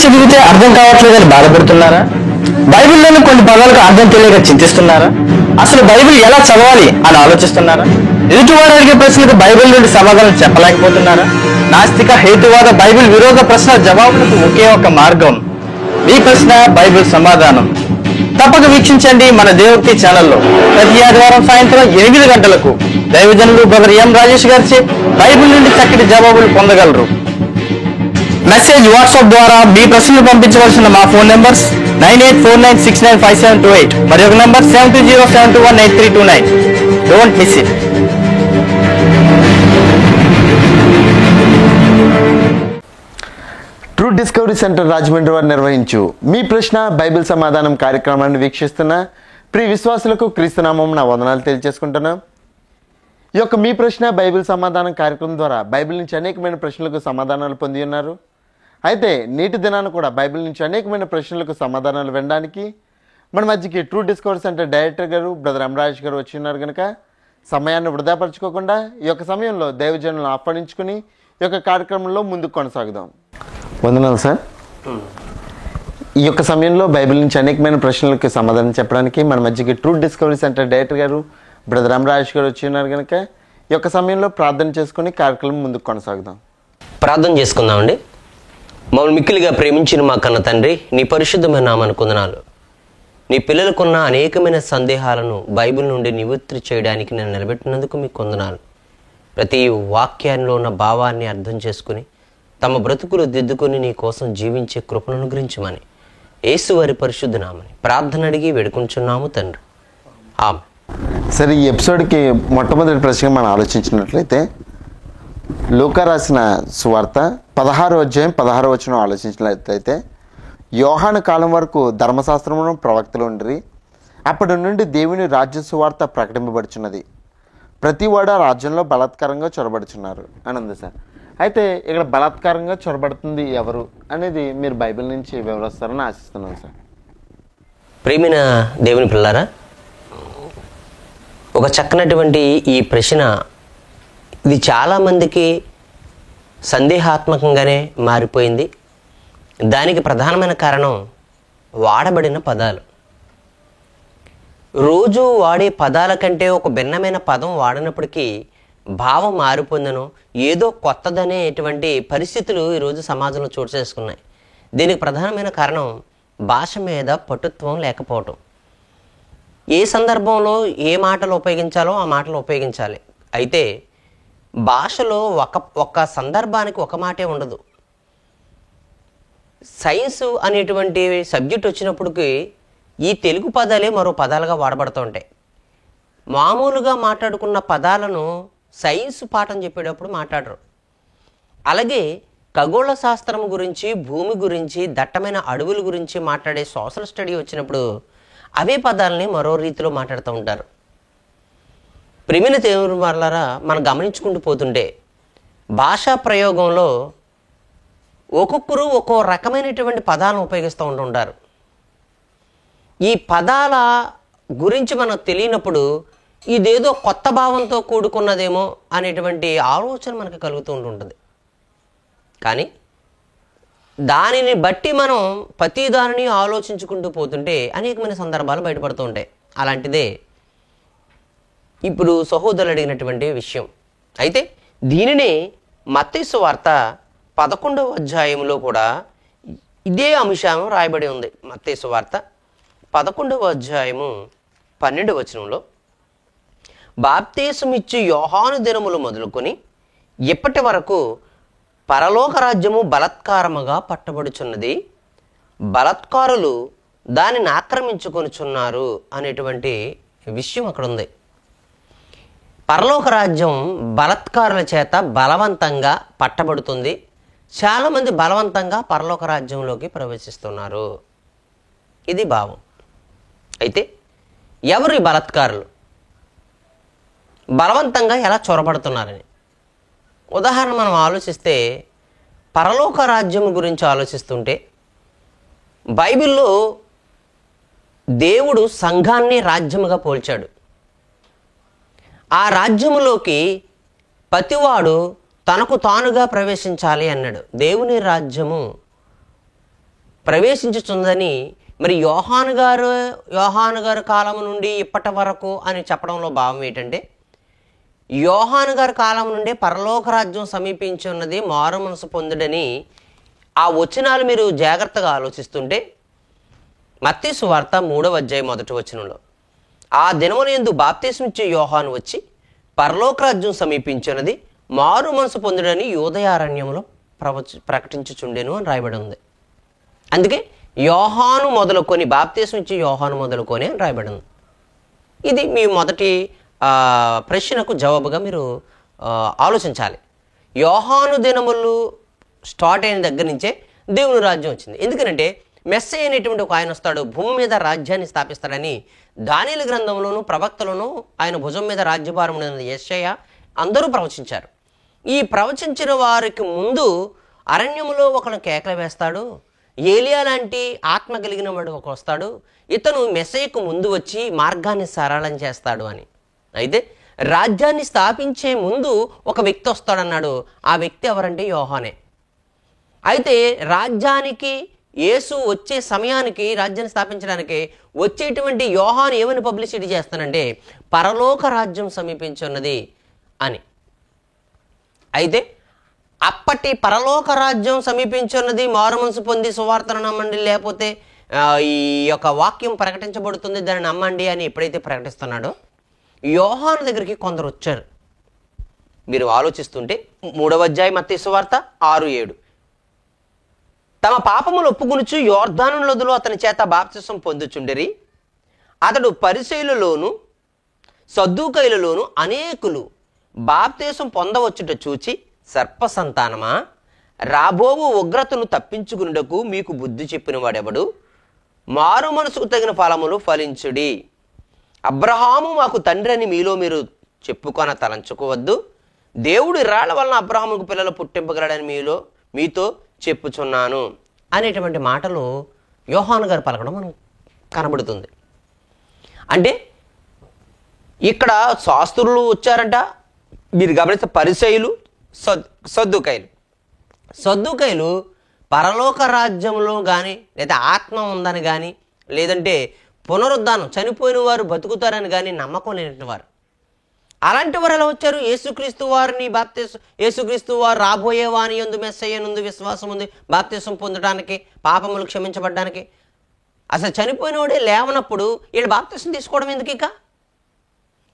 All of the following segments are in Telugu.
చదివితే అర్థం కావట్లేదని బాధపడుతున్నారా? బైబిల్లోని కొన్ని పదాలకు అర్థం తెలియక చింతిస్తున్నారా? అసలు బైబిల్ ఎలా చదవాలి అని ఆలోచిస్తున్నారా? ఎదుటివారు అడిగే ప్రశ్నలకు బైబిల్ నుండి సమాధానం చెప్పలేకపోతున్నారా? నాస్తిక, హేతువాద, బైబిల్ విరోధ ప్రశ్న జవాబులకు ఒకే ఒక మార్గం. మీ ప్రశ్న బైబిల్ సమాధానం. తప్పక వీక్షించండి మన దేవుడి ఛానల్లో. ప్రతి ఆదివారం సాయంత్రం 8 గంటలకు దైవజనులు బ్రదర్ ఎం రాజేష్ గారిచే బైబిల్ నుండి చక్కటి జవాబులు పొందగలరు. మెసేజ్ వాట్సాప్ ద్వారా మీ ప్రశ్నలు పంపించవలసిన మా ఫోన్ నెంబర్స్ 9849695728 మరి ఒక number 7207218329. Don't miss it. True discovery centre Rajahmundry వారు నిర్వహించు మీ ప్రశ్న బైబిల్ సమాధానం కార్యక్రమాన్ని వీక్షిస్తున్న ప్రియ విశ్వాసులకు క్రీస్తునామం నా వందనాలు తెలియజేసుకుంటున్నా. ఈ యొక్క మీ ప్రశ్న బైబిల్ సమాధానం కార్యక్రమం ద్వారా బైబిల్ నుంచి అనేకమైన ప్రశ్నలకు సమాధానాలు పొంది ఉన్నారు. అయితే నేటి దినాన్ని కూడా బైబిల్ నుంచి అనేకమైన ప్రశ్నలకు సమాధానాలు వినడానికి మన మధ్యకి ట్రూ డిస్కవరీ సెంటర్ డైరెక్టర్ గారు బ్రదర్ అమరాజ్ గారు వచ్చి ఉన్నారు కనుక సమయాన్ని వృధాపరచుకోకుండా ఈ యొక్క సమయంలో దైవజనులను ఆహ్వానించుకుని ఈ యొక్క కార్యక్రమంలో ముందుకు కొనసాగుదాం. వందనాలు సార్. ఈ యొక్క సమయంలో బైబిల్ నుంచి అనేకమైన ప్రశ్నలకు సమాధానం చెప్పడానికి మన మధ్యకి ట్రూ డిస్కవరీ సెంటర్ డైరెక్టర్ గారు బ్రదర్ అమరాజ్ గారు వచ్చి ఉన్నారు కనుక ఈ యొక్క సమయంలో ప్రార్థన చేసుకుని కార్యక్రమం ముందుకు కొనసాగుదాం. ప్రార్థన చేసుకుందామండి. మమ్మల్ని మిక్కిలిగా ప్రేమించిన మా కన్న తండ్రి, నీ పరిశుద్ధమైన నామానికి వందనాలు. నీ పిల్లలకున్న అనేకమైన సందేహాలను బైబిల్ నుండి నివృత్తి చేయడానికి నేను నిలబెట్టినందుకు మీకు వందనాలు. ప్రతి వాక్యాల్లో ఉన్న భావాన్ని అర్థం చేసుకుని తమ బ్రతుకులు దిద్దుకొని నీ కోసం జీవించే కృపను అనుగ్రహించమని యేసు వారి పరిశుద్ధ నామని ప్రార్థన అడిగి వేడుకుంటున్నాము తండ్రి. ఆమె. సరే, ఈ ఎపిసోడ్కి మొట్టమొదటి ప్రశ్న మనం ఆలోచించినట్లయితే లూకా రాసిన సువార్త 16వ అధ్యాయం 16వ వచనం ఆలోచించినట్లయితే, యోహాను కాలం వరకు ధర్మశాస్త్రమును ప్రవక్తలు ఉండిరి. అప్పటి నుండి దేవుని రాజ్య సువార్త ప్రకటింపబడుచున్నది. ప్రతివాడు ఆ రాజ్యంలో బలాత్కారంగా చొరబడుచున్నారు అని ఉంది సార్. అయితే ఇక్కడ బలాత్కారంగా చొరబడుతుంది ఎవరు అనేది మీరు బైబిల్ నుంచి వివరిస్తారని ఆశిస్తున్నాను సార్. ప్రియమైన దేవుని పిల్లారా, ఒక చక్కనటువంటి ఈ ప్రశ్న ఇది చాలామందికి సందేహాత్మకంగానే మారిపోయింది. దానికి ప్రధానమైన కారణం వాడబడిన పదాలు. రోజు వాడే పదాల కంటే ఒక భిన్నమైన పదం వాడినప్పటికీ భావం మారిపోయిందనో ఏదో కొత్తదనేటువంటి పరిస్థితులు ఈరోజు సమాజంలో చోటు చేసుకున్నాయి. దీనికి ప్రధానమైన కారణం భాష మీద పటుత్వం లేకపోవటం. ఏ సందర్భంలో ఏ మాటలు ఉపయోగించాలో ఆ మాటలు ఉపయోగించాలి. అయితే భాషలో ఒక సందర్భానికి ఒక మాటే ఉండదు. సైన్స్ అనేటువంటి సబ్జెక్ట్ వచ్చినప్పటికీ ఈ తెలుగు పదాలే మరో పదాలుగా వాడబడుతూ ఉంటాయి. మామూలుగా మాట్లాడుకున్న పదాలను సైన్స్ పాఠం చెప్పేటప్పుడు మాట్లాడరు. అలాగే ఖగోళ శాస్త్రం గురించి, భూమి గురించి, దట్టమైన అడవుల గురించి మాట్లాడే సోషల్ స్టడీ వచ్చినప్పుడు అవే పదాలని మరో రీతిలో మాట్లాడుతూ ఉంటారు. ప్రియమైన దేవుని వాళ్ళారా, మనం గమనించుకుంటూ పోతుంటే భాషా ప్రయోగంలో ఒక్కొక్కరు ఒక్కో రకమైనటువంటి పదాలను ఉపయోగిస్తూ ఉంటుంటారు. ఈ పదాల గురించి మనకు తెలియనప్పుడు ఇదేదో కొత్త భావంతో కూడుకున్నదేమో అనేటువంటి ఆలోచన మనకు కలుగుతూ ఉంటుంది. కానీ దానిని బట్టి మనం ప్రతి దానిని ఆలోచించుకుంటూ పోతుంటే అనేకమైన సందర్భాలు బయటపడుతూ ఉంటాయి. అలాంటిదే ఇప్పుడు సహోదరులు అడిగినటువంటి విషయం. అయితే దీనినే మత్తయి సువార్త 11వ అధ్యాయంలో కూడా ఇదే అంశం రాయబడి ఉంది. మత్తయి సువార్త 11వ అధ్యాయము 12వ వచనంలో, బాప్తీసమిచ్చు యోహాను దినములు మొదలుకొని ఇప్పటి వరకు పరలోక రాజ్యము బలాత్కారముగా పట్టబడుచున్నది, బలాత్కారులు దానిని ఆక్రమించుకొనిచున్నారు అనేటువంటి విషయం అక్కడ ఉంది. పరలోక రాజ్యం బలాత్కారుల చేత బలవంతంగా పట్టబడుతుంది. చాలామంది బలవంతంగా పరలోక రాజ్యంలోకి ప్రవేశిస్తున్నారు. ఇది భావం. అయితే ఎవరు ఈ బలాత్కారులు? బలవంతంగా ఎలా చొరబడుతున్నారని ఉదాహరణ మనం ఆలోచిస్తే, పరలోక రాజ్యం గురించి ఆలోచిస్తుంటే బైబిల్లో దేవుడు సంఘాన్ని రాజ్యముగా పోల్చాడు. ఆ రాజ్యములోకి ప్రతివాడు తనకు తానుగా ప్రవేశించాలి అన్నాడు. దేవుని రాజ్యము ప్రవేశించుచుందని మరి యోహాను గారు కాలం నుండి ఇప్పటి వరకు అని చెప్పడంలో భావం ఏంటంటే, యోహాను గారి కాలం నుండి పరలోక రాజ్యం సమీపించున్నది, మారు మనసు పొందుడని ఆ వచనాలు మీరు జాగ్రత్తగా ఆలోచిస్తుంటే, మత్తయి సువార్త 3వ అధ్యాయం 1వ వచనంలో, ఆ దినమునందు బాప్తిస్మిచ్చే యోహాను వచ్చి పరలోక రాజ్యం సమీపించున్నది, మారు మనసు పొందుడని యూదయారణ్యంలో ప్రకటించుచుండెను అని రాయబడి ఉంది. అందుకే యోహాను మొదలుకొని, బాప్తిస్మిచ్చే యోహాను మొదలుకొని అని రాయబడి ఉంది. ఇది మీ మొదటి ప్రశ్నకు జవాబుగా మీరు ఆలోచించాలి. యోహాను దినములు స్టార్ట్ అయిన దగ్గర నుంచే దేవుని రాజ్యం వచ్చింది. ఎందుకంటే మెస్సయ్య అనేటువంటి ఒక ఆయన వస్తాడు, భూమి మీద రాజ్యాన్ని స్థాపిస్తాడని దానియేలు గ్రంథంలోను ప్రవక్తలను ఆయన భుజం మీద రాజ్యభారం ఉన్న యెషయా అందరూ ప్రవచించారు. ఈ ప్రవచించిన వారికి ముందు అరణ్యములో ఒకడు కేకలు వేస్తాడు, ఏలియా లాంటి ఆత్మ కలిగిన వాడు ఒక వస్తాడు, ఇతను మెస్సయ్యకు ముందు వచ్చి మార్గాన్ని సరళం చేస్తాడు అని. అయితే రాజ్యాన్ని స్థాపించే ముందు ఒక వ్యక్తి వస్తాడన్నాడు. ఆ వ్యక్తి ఎవరంటే యోహానే. అయితే రాజ్యానికి యేసు వచ్చే సమయానికి, రాజ్యాన్ని స్థాపించడానికి వచ్చేటువంటి యోహాను ఏమని పబ్లిసిటీ చేస్తానంటే, పరలోక రాజ్యం సమీపించున్నది అని. అయితే అప్పటి పరలోక రాజ్యం సమీపించున్నది, మారుమనసు పొంది సువార్తను నమ్మండి, లేకపోతే ఈ యొక్క వాక్యం ప్రకటించబడుతుంది దాన్ని నమ్మండి అని ఎప్పుడైతే ప్రకటిస్తున్నాడో, యోహాను దగ్గరికి కొందరు వచ్చారు. మీరు ఆలోచిస్తుంటే 3వ అధ్యాయం మత్తయి సువార్త 6-7, తమ పాపములు ఒప్పుకొనుచు యోర్దాను నదిలో అతని చేత బాప్తిసం పొందుచుండిరి. అతడు పరిసయ్యులలోను సద్దూకయులలోను అనేకులు బాప్తిసం పొందవచ్చుట చూచి, సర్ప సంతానమా, రాబోవు ఉగ్రతను తప్పించుకున్నటకు మీకు బుద్ధి చెప్పిన వాడెవడు? మారు మనసుకు తగిన ఫలములు ఫలించుడి. అబ్రహాము మాకు తండ్రి అని మీలో మీరు చెప్పుకొన తలంచుకోవద్దు. దేవుడి రాళ్ల వలన అబ్రహాముకు పిల్లలు పుట్టింపగలడని మీతో చెప్పుచున్నాను అనేటువంటి మాటలు యోహాను గారు పలకడం మనం కనబడుతుంది. అంటే ఇక్కడ శాస్త్రులు వచ్చారంట. మీరు గమనిస్తే పరిసయ్యులు, సద్దూకయ్యులు పరలోక రాజ్యంలో కానీ, లేదా ఆత్మ ఉందని కానీ, లేదంటే పునరుద్ధానం చనిపోయిన వారు బతుకుతారని కానీ నమ్మకం లేని వారు. అలాంటి వారు ఎలా వచ్చారు? యేసుక్రీస్తు వారిని యేసుక్రీస్తు వారు రాబోయే వాని యందు మెస్సయ్య నందు విశ్వాసం ఉంది బాప్తిసం పొందడానికి, పాపములు క్షమించబడ్డానికి. అసలు చనిపోయిన వాడే లేవనప్పుడు వీళ్ళు బాప్తిసం తీసుకోవడం ఎందుకు? ఇక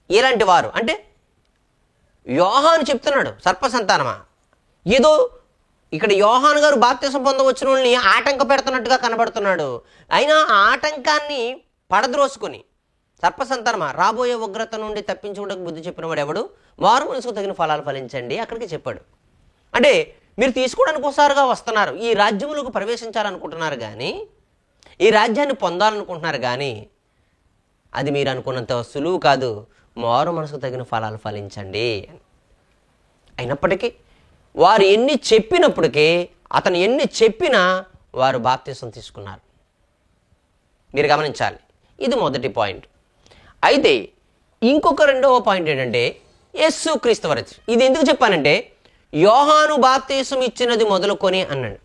ఇలాంటి వారు అంటే యోహాను చెప్తున్నాడు, సర్ప సంతానమా, ఏదో ఇక్కడ యోహాను గారు బాప్తిసం పొందవచ్చిన వాళ్ళని ఆటంక పెడుతున్నట్టుగా కనబడుతున్నాడు. అయినా ఆ ఆటంకాన్ని పడద్రోసుకొని, సర్పసంతానమా, రాబోయే ఉగ్రత నుండి తప్పించుకోవడానికి బుద్ధి చెప్పిన వాడు ఎవడు? మారు మనసుకు తగిన ఫలాలు ఫలించండి అక్కడికి చెప్పాడు. అంటే మీరు తీసుకోవడానికి ఒకసారిగా వస్తున్నారు, ఈ రాజ్యములకు ప్రవేశించాలనుకుంటున్నారు కానీ, ఈ రాజ్యాన్ని పొందాలనుకుంటున్నారు కానీ, అది మీరు అనుకున్నంత సులువు కాదు. మారు మనసుకు తగిన ఫలాలు ఫలించండి. అయినప్పటికీ వారు ఎన్ని చెప్పినప్పటికీ, అతను ఎన్ని చెప్పినా వారు బాప్తిసం తీసుకున్నారు. మీరు గమనించాలి. ఇది మొదటి పాయింట్. అయితే ఇంకొక రెండవ పాయింట్ ఏంటంటే యేసుక్రీస్తు వారు. ఇది ఎందుకు చెప్పానంటే, యోహాను బాప్తిసం ఇచ్చినది మొదలుకొని అన్నాడు.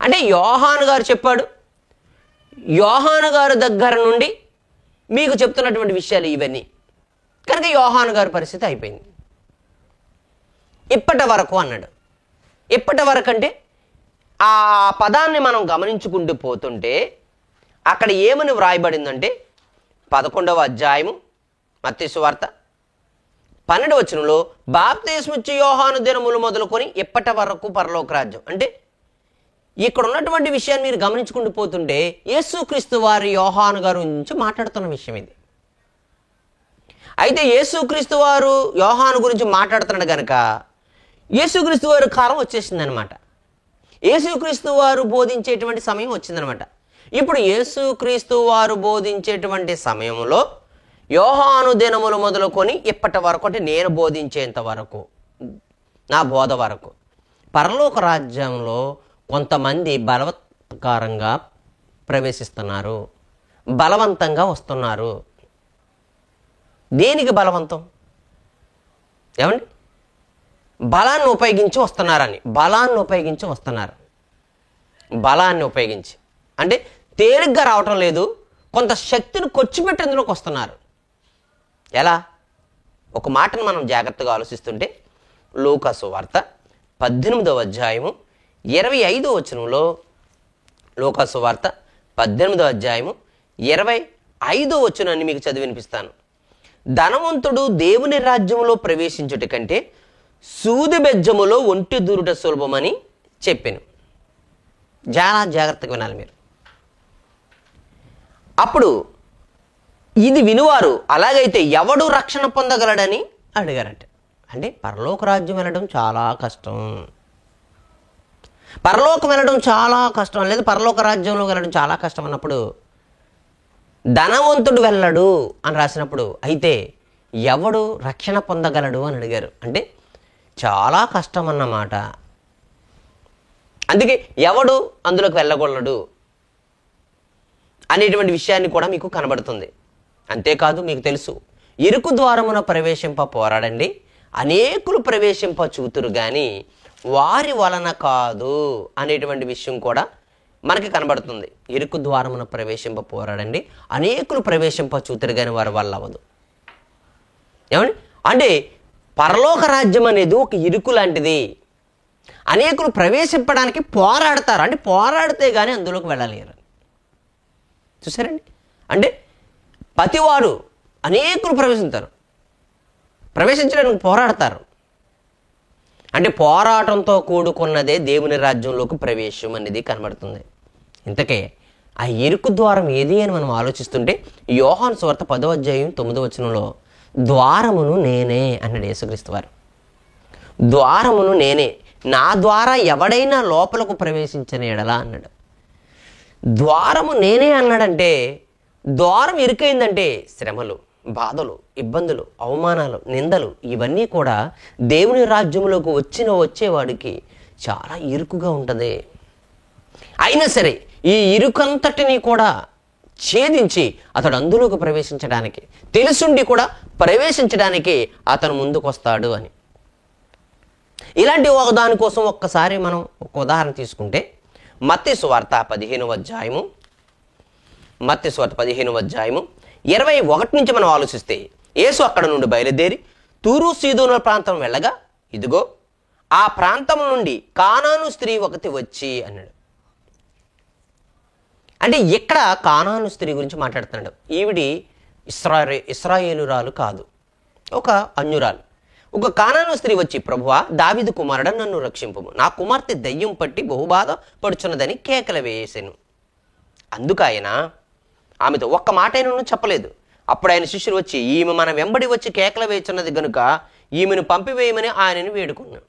అంటే యోహాను గారు చెప్పాడు, యోహాను గారు దగ్గర నుండి మీకు చెప్తున్నటువంటి విషయాలు ఇవన్నీ. కనుక యోహాను గారి పరిస్థితి అయిపోయింది. ఇప్పటి వరకు అన్నాడు. ఇప్పటి వరకు అంటే ఆ పదాన్ని మనం గమనించుకుంటూ పోతుంటే అక్కడ ఏమని వ్రాయబడిందంటే 11వ అధ్యాయము మత్తయి సువార్త 12వ వచనంలో, బాప్తిస్మిచ్చు యోహాను దినములు మొదలుకొని ఇప్పటి వరకు పరలోక రాజ్యం. అంటే ఇక్కడ ఉన్నటువంటి విషయాన్ని మీరు గమనించుకుంటూ పోతుంటే యేసుక్రీస్తు వారి యోహాను గారు నుంచి మాట్లాడుతున్న విషయం ఇది. అయితే యేసుక్రీస్తు వారు యోహాను గురించి మాట్లాడుతున్నాడు కనుక యేసుక్రీస్తు వారి కాలం వచ్చేసిందనమాట. యేసుక్రీస్తు వారు బోధించేటువంటి సమయం వచ్చిందనమాట. ఇప్పుడు యేసుక్రీస్తు వారు బోధించేటువంటి సమయంలో యోహాను దినములు మొదలుకొని ఇప్పటి వరకు, అంటే నేను బోధించేంత వరకు, నా బోధ వరకు, పరలోక రాజ్యంలో కొంతమంది బలవత్కారంగా ప్రవేశిస్తున్నారు, బలవంతంగా వస్తున్నారు. దేనికి బలవంతం? ఏమండి? బలాన్ని ఉపయోగించి వస్తున్నారని. బలాన్ని ఉపయోగించి వస్తున్నారు. బలాన్ని ఉపయోగించి అంటే తేలిగ్గా రావటం లేదు, కొంత శక్తిని ఖర్చుపెట్టేందులోకి వస్తున్నారు. ఎలా? ఒక మాటను మనం జాగ్రత్తగా ఆలోచిస్తుంటే లూకా సువార్త 18వ అధ్యాయము 25వ వచనంలో, లూకా సువార్త 18వ అధ్యాయము 25వ వచనాన్ని మీకు చదివి వినిపిస్తాను. ధనవంతుడు దేవుని రాజ్యంలో ప్రవేశించుట కంటే సూది బెజ్జములో ఒంటి దూరుట సులభమని చెప్పాను. చాలా జాగ్రత్తగా వినాలి మీరు. అప్పుడు ఇది వినువారు అలాగైతే ఎవడు రక్షణ పొందగలడని అడిగారట. అంటే పరలోక రాజ్యం వెళ్ళడం చాలా కష్టం, పరలోకం వెళ్ళడం చాలా కష్టం, లేదా పరలోక రాజ్యంలో వెళ్ళడం చాలా కష్టం అన్నప్పుడు ధనవంతుడు వెళ్ళడు అని రాసినప్పుడు అయితే ఎవడు రక్షణ పొందగలడు అని అడిగారు. అంటే చాలా కష్టం అన్నమాట. అందుకే ఎవడు అందులోకి వెళ్ళగలడు అనేటువంటి విషయాన్ని కూడా మీకు కనబడుతుంది. అంతేకాదు, మీకు తెలుసు, ఇరుకు ద్వారమున ప్రవేశింప పోరాడండి, అనేకులు ప్రవేశింప చూతురు కానీ వారి వలన కాదు అనేటువంటి విషయం కూడా మనకి కనబడుతుంది. ఇరుకు ద్వారమున ప్రవేశింప పోరాడండి, అనేకులు ప్రవేశింప చూతురు కానీ వారి వల్ల అవ్వదు. ఏమండి? అంటే పరలోక రాజ్యం అనేది ఒక ఇరుకు లాంటిది. అనేకులు ప్రవేశింపడానికి పోరాడతారు, అంటే పోరాడితే కానీ అందులోకి వెళ్ళలేరు. చూసారండి? అంటే ప్రతివారు అనేకులు ప్రవేశించడానికి పోరాడతారు. అంటే పోరాటంతో కూడుకున్నదే దేవుని రాజ్యంలోకి ప్రవేశం అనేది కనబడుతుంది. ఇంతకే ఆ ఇరుకు ద్వారం ఏది అని మనం ఆలోచిస్తుంటే యోహాను సువార్త 10వ అధ్యాయం 9వ వచనంలో ద్వారమును నేనే అన్నాడు యేసుక్రీస్తు వారు. ద్వారమును నేనే, నా ద్వారా ఎవడైనా లోపలకు ప్రవేశించని ఎడలా అన్నాడు. ద్వారము నేనే అన్నాడంటే ద్వారం ఇరుకైందంటే శ్రమలు, బాధలు, ఇబ్బందులు, అవమానాలు, నిందలు ఇవన్నీ కూడా దేవుని రాజ్యంలోకి వచ్చేవాడికి చాలా ఇరుకుగా ఉంటుంది. అయినా సరే ఈ ఇరుకంతటిని కూడా ఛేదించి అతడు అందులోకి ప్రవేశించడానికి, తెలుసుండి కూడా ప్రవేశించడానికి అతను ముందుకు వస్తాడు అని. ఇలాంటి ఒక దానికోసం ఒక్కసారి మనం ఒక ఉదాహరణ తీసుకుంటే మత్తయి సువార్త 15వ అధ్యాయము 21 నుంచి మనం ఆలోచిస్తే యేసు అక్కడ నుండి బయలుదేరి తూరు సీదోను ప్రాంతం వెళ్ళగా ఇదిగో ఆ ప్రాంతం నుండి కానాను స్త్రీ ఒకటి వచ్చి అన్నాడు. అంటే ఇక్కడ కానాను స్త్రీ గురించి మాట్లాడుతున్నాడు. ఈవిడి ఇశ్రాయేలురాలు కాదు, ఒక అన్యురాలు. ఒక కానాను స్త్రీ వచ్చి, ప్రభువా దావీదు కుమారుడా నన్ను రక్షింపుము, నా కుమార్తె దయ్యం పట్టి బహుబాధ పడుచున్నదని కేకలు వేసాను. అందుకు ఆయన ఆమెతో ఒక్క మాట అయినను చెప్పలేదు. అప్పుడు ఆయన శిష్యులు వచ్చి ఈమె మన వెంబడి వచ్చి కేకలు వేయుచున్నది గనుక ఈమెను పంపివేయమని ఆయనను వేడుకున్నాను.